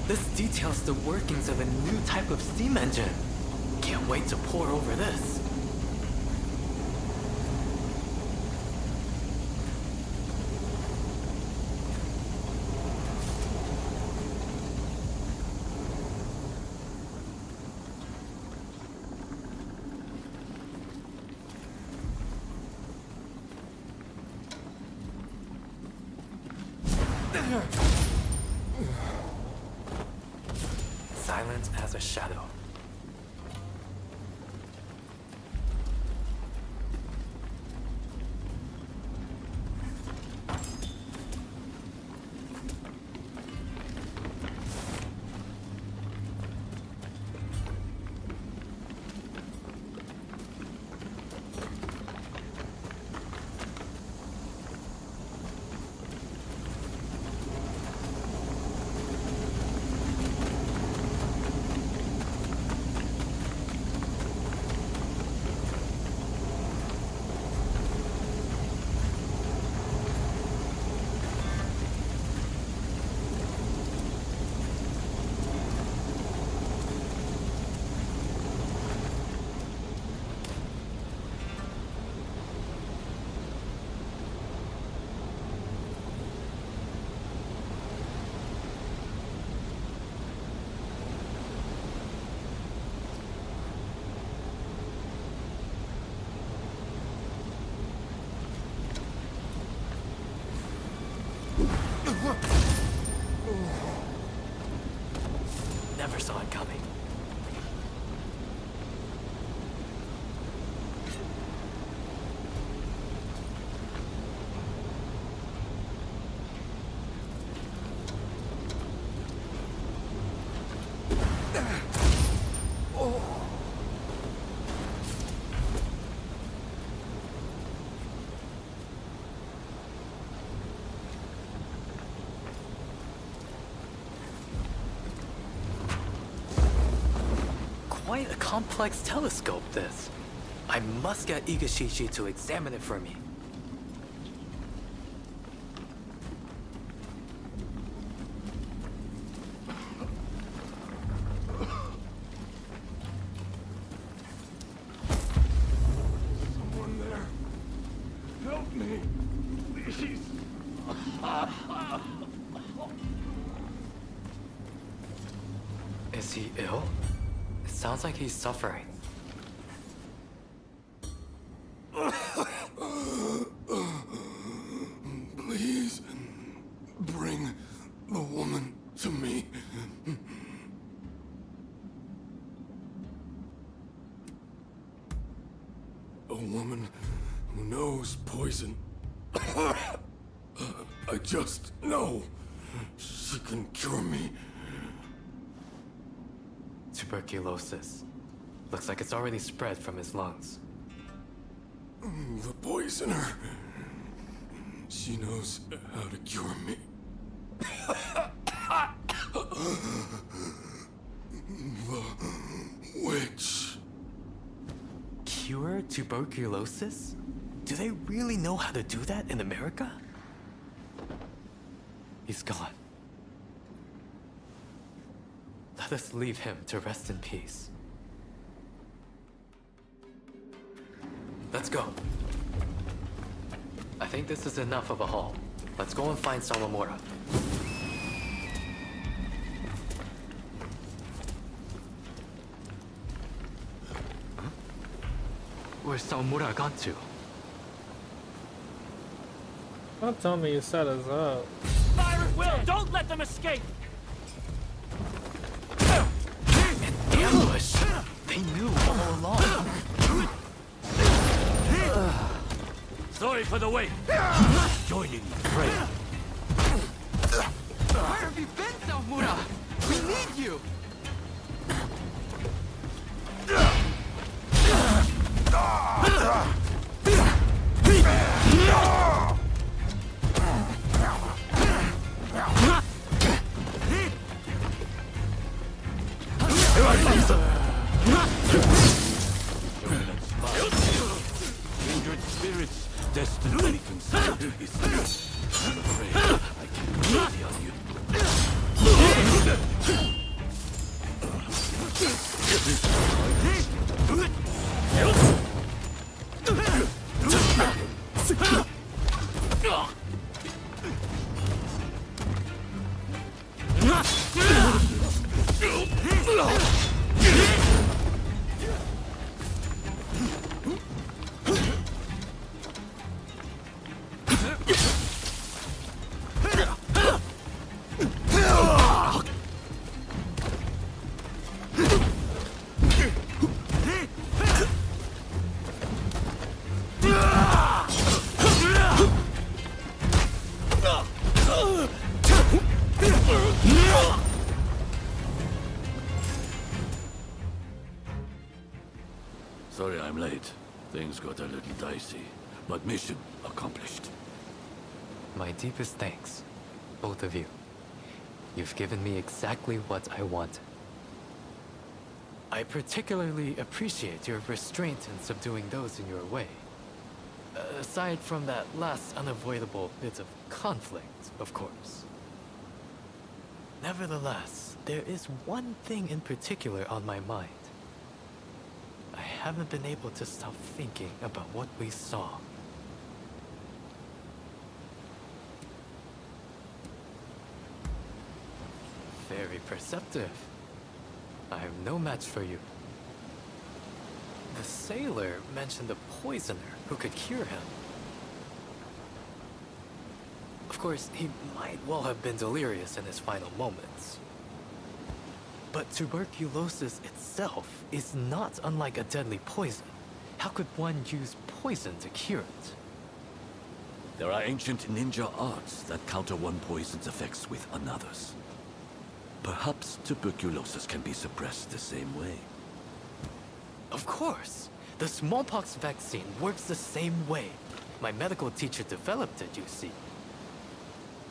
Speaker 2: this details the workings of a new type of steam engine. Can't wait to pore over this. Silence as a shadow. Never saw it coming. Quite a complex telescope, this. I must get Igashishi to examine it for me.
Speaker 6: Someone there. Help me. Please.
Speaker 2: Is he ill? It sounds like he's suffering.
Speaker 6: Please. Bring the woman to me. A woman who knows poison. I just know she can cure me.
Speaker 2: Tuberculosis. Looks like it's already spread from his lungs.
Speaker 15: The poisoner. She knows how to cure me. The witch.
Speaker 2: Cure tuberculosis? Do they really know how to do that in America? He's gone. Let us leave him to rest in peace. Let's go. I think this is enough of a haul. Let's go and find Sawamura. Huh? Where's Sawamura gone to?
Speaker 1: Don't tell me you set us up.
Speaker 16: Fire at will! Don't let them escape!
Speaker 2: An ambush! They knew all along.
Speaker 16: Sorry for the wait. Joining the fray.
Speaker 2: Where have you been, Sawamura? We need you!
Speaker 16: Kindred spirits destined to be consumed in his death. I'm afraid I can't easy on you.
Speaker 17: Sorry I'm late. Things got a little dicey, but mission accomplished.
Speaker 2: My deepest thanks, both of you. You've given me exactly what I wanted. I particularly appreciate your restraint in subduing those in your way. Aside from that last unavoidable bit of conflict, of course. Nevertheless, there is one thing in particular on my mind. I haven't been able to stop thinking about what we saw. Very perceptive. I am no match for you. The sailor mentioned a poisoner who could cure him. Of course, he might well have been delirious in his final moments. But tuberculosis itself is not unlike a deadly poison. How could one use poison to cure it?
Speaker 17: There are ancient ninja arts that counter one poison's effects with another's. Perhaps tuberculosis can be suppressed the same way.
Speaker 2: Of course! The smallpox vaccine works the same way. My medical teacher developed it, you see.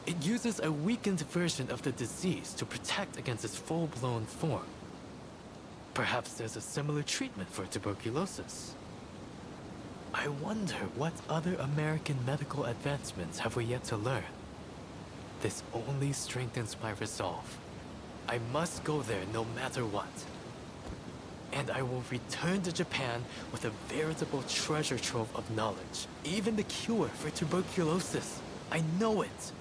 Speaker 2: It uses a weakened version of the disease to protect against its full-blown form. Perhaps there's a similar treatment for tuberculosis. I wonder what other American medical advancements have we yet to learn. This only strengthens my resolve. I must go there no matter what. And I will return to Japan with a veritable treasure trove of knowledge. Even the cure for tuberculosis. I know it.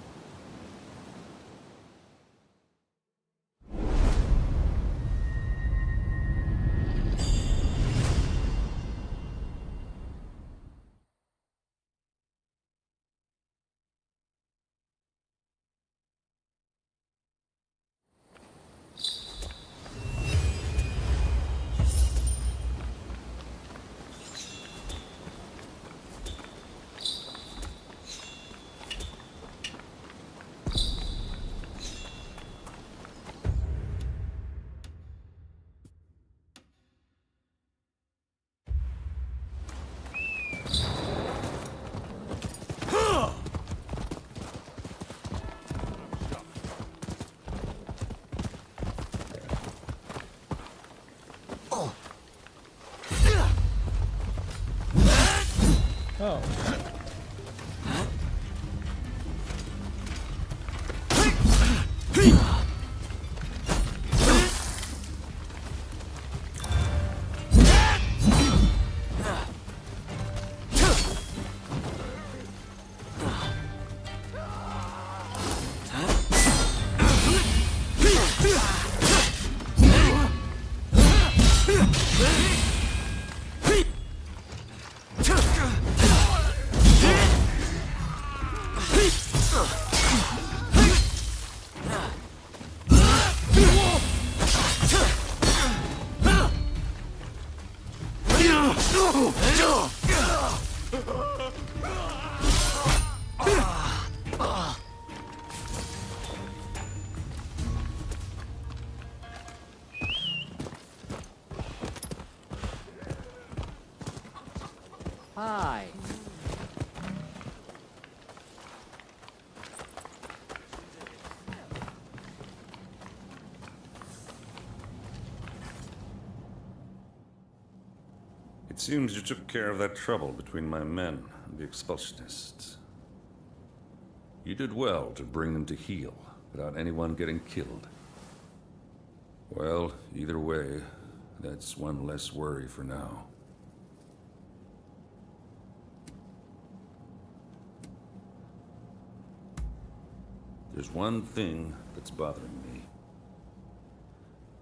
Speaker 1: Oh.
Speaker 18: Hi.
Speaker 19: It seems you took care of that trouble between my men and the expulsionists. You did well to bring them to heel without anyone getting killed. Well, either way, that's one less worry for now. There's one thing that's bothering me.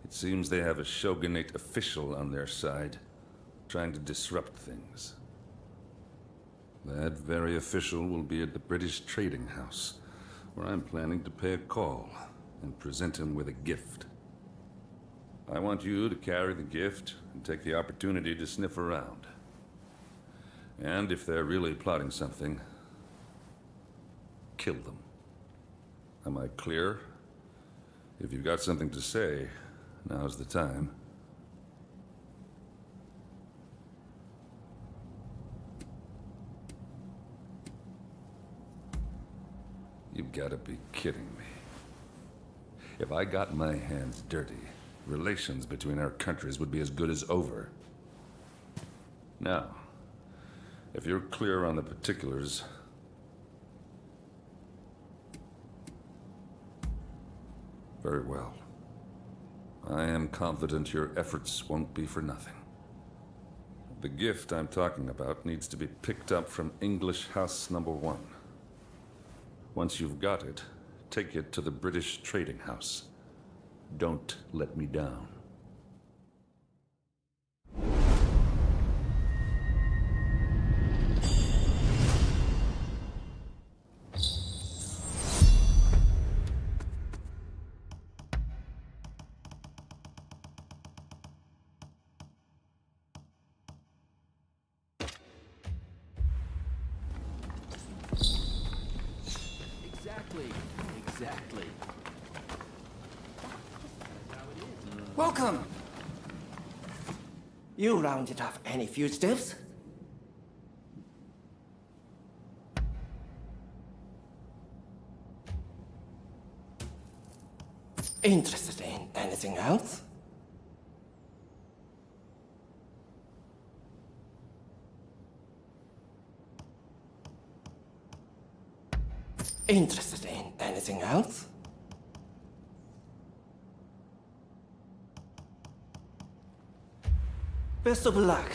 Speaker 19: It seems they have a shogunate official on their side, trying to disrupt things. That very official will be at the British Trading House, where I'm planning to pay a call and present him with a gift. I want you to carry the gift and take the opportunity to sniff around. And if they're really plotting something, kill them. Am I clear? If you've got something to say, now's the time. You've got to be kidding me. If I got my hands dirty, relations between our countries would be as good as over. Now, if you're clear on the particulars, very well. I am confident your efforts won't be for nothing. The gift I'm talking about needs to be picked up from English House Number 1. Once you've got it, take it to the British Trading House. Don't let me down.
Speaker 18: Exactly.
Speaker 20: Welcome. You rounded up any fugitives? Interested in anything else? Interested in anything else? Best of luck.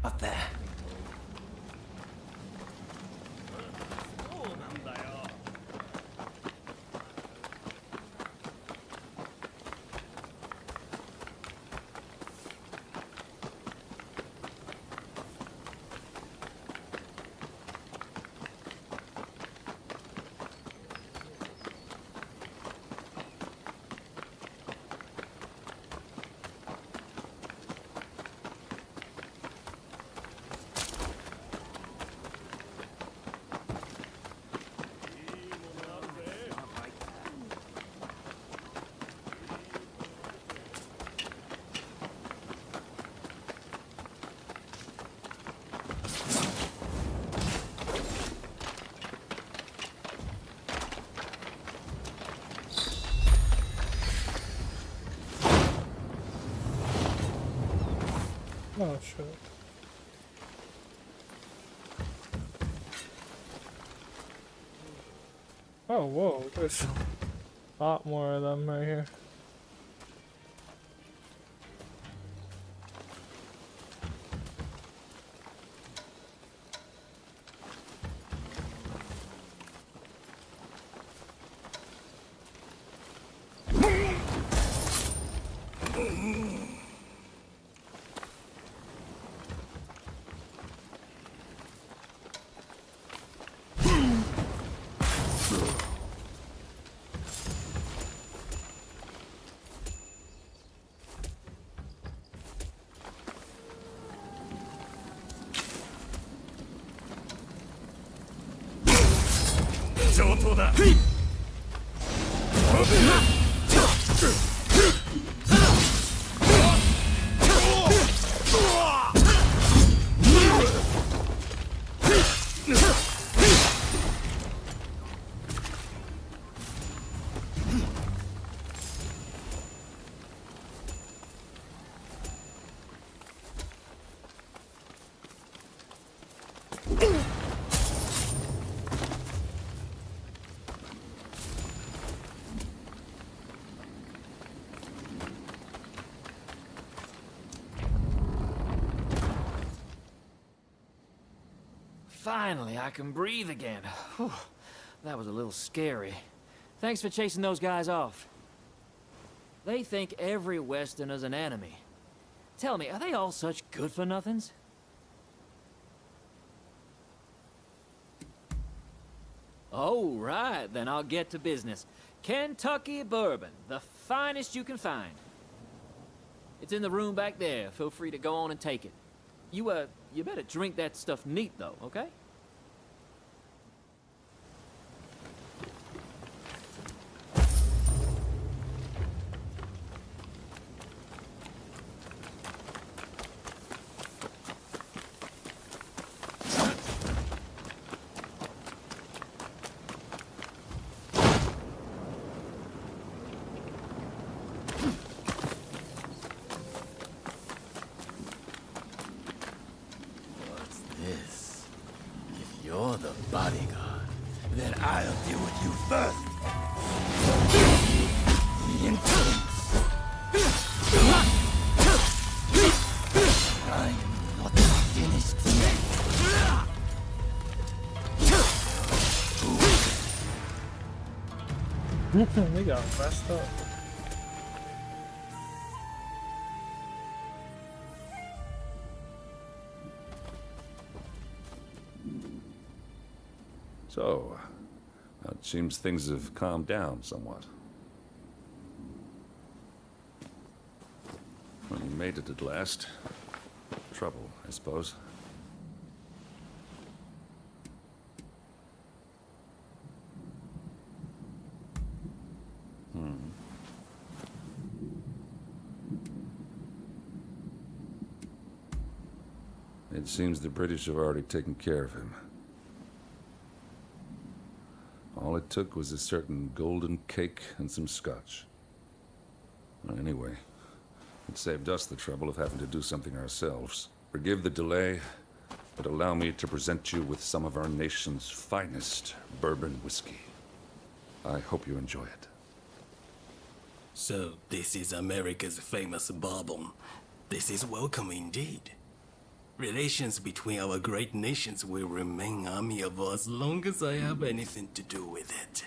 Speaker 20: Up there.
Speaker 1: Oh shit. Oh whoa, there's a lot more of them right here.
Speaker 18: Finally, I can breathe again. Whew, that was a little scary. Thanks for chasing those guys off. They think every Westerner's an enemy. Tell me, are they all such good-for-nothings? Oh, right, then I'll get to business. Kentucky bourbon, the finest you can find. It's in the room back there. Feel free to go on and take it. You better drink that stuff neat, though, okay?
Speaker 1: They got messed up.
Speaker 19: So, it seems things have calmed down somewhat. Well, you made it at last. Trouble, I suppose. It seems the British have already taken care of him. All it took was a certain golden cake and some scotch. Well, anyway, it saved us the trouble of having to do something ourselves. Forgive the delay, but allow me to present you with some of our nation's finest bourbon whiskey. I hope you enjoy it.
Speaker 21: So, this is America's famous bourbon. This is welcome indeed.
Speaker 20: Relations between our great nations will remain amiable as long as I have anything to do with it.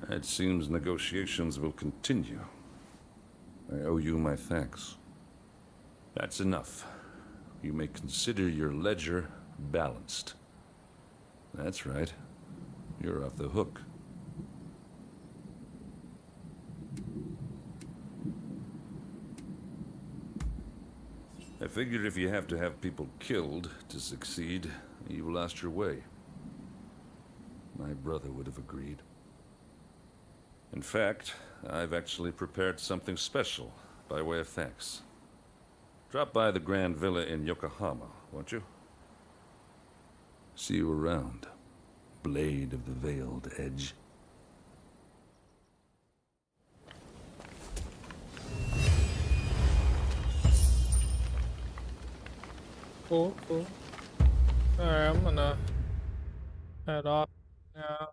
Speaker 19: It seems negotiations will continue. I owe you my thanks. That's enough. You may consider your ledger balanced. That's right. You're off the hook. I figure if you have to have people killed to succeed, you lost your way. My brother would have agreed. In fact, I've actually prepared something special by way of thanks. Drop by the Grand Villa in Yokohama, won't you? See you around, Blade of the Veiled Edge.
Speaker 1: Cool. Alright, I'm gonna head off now.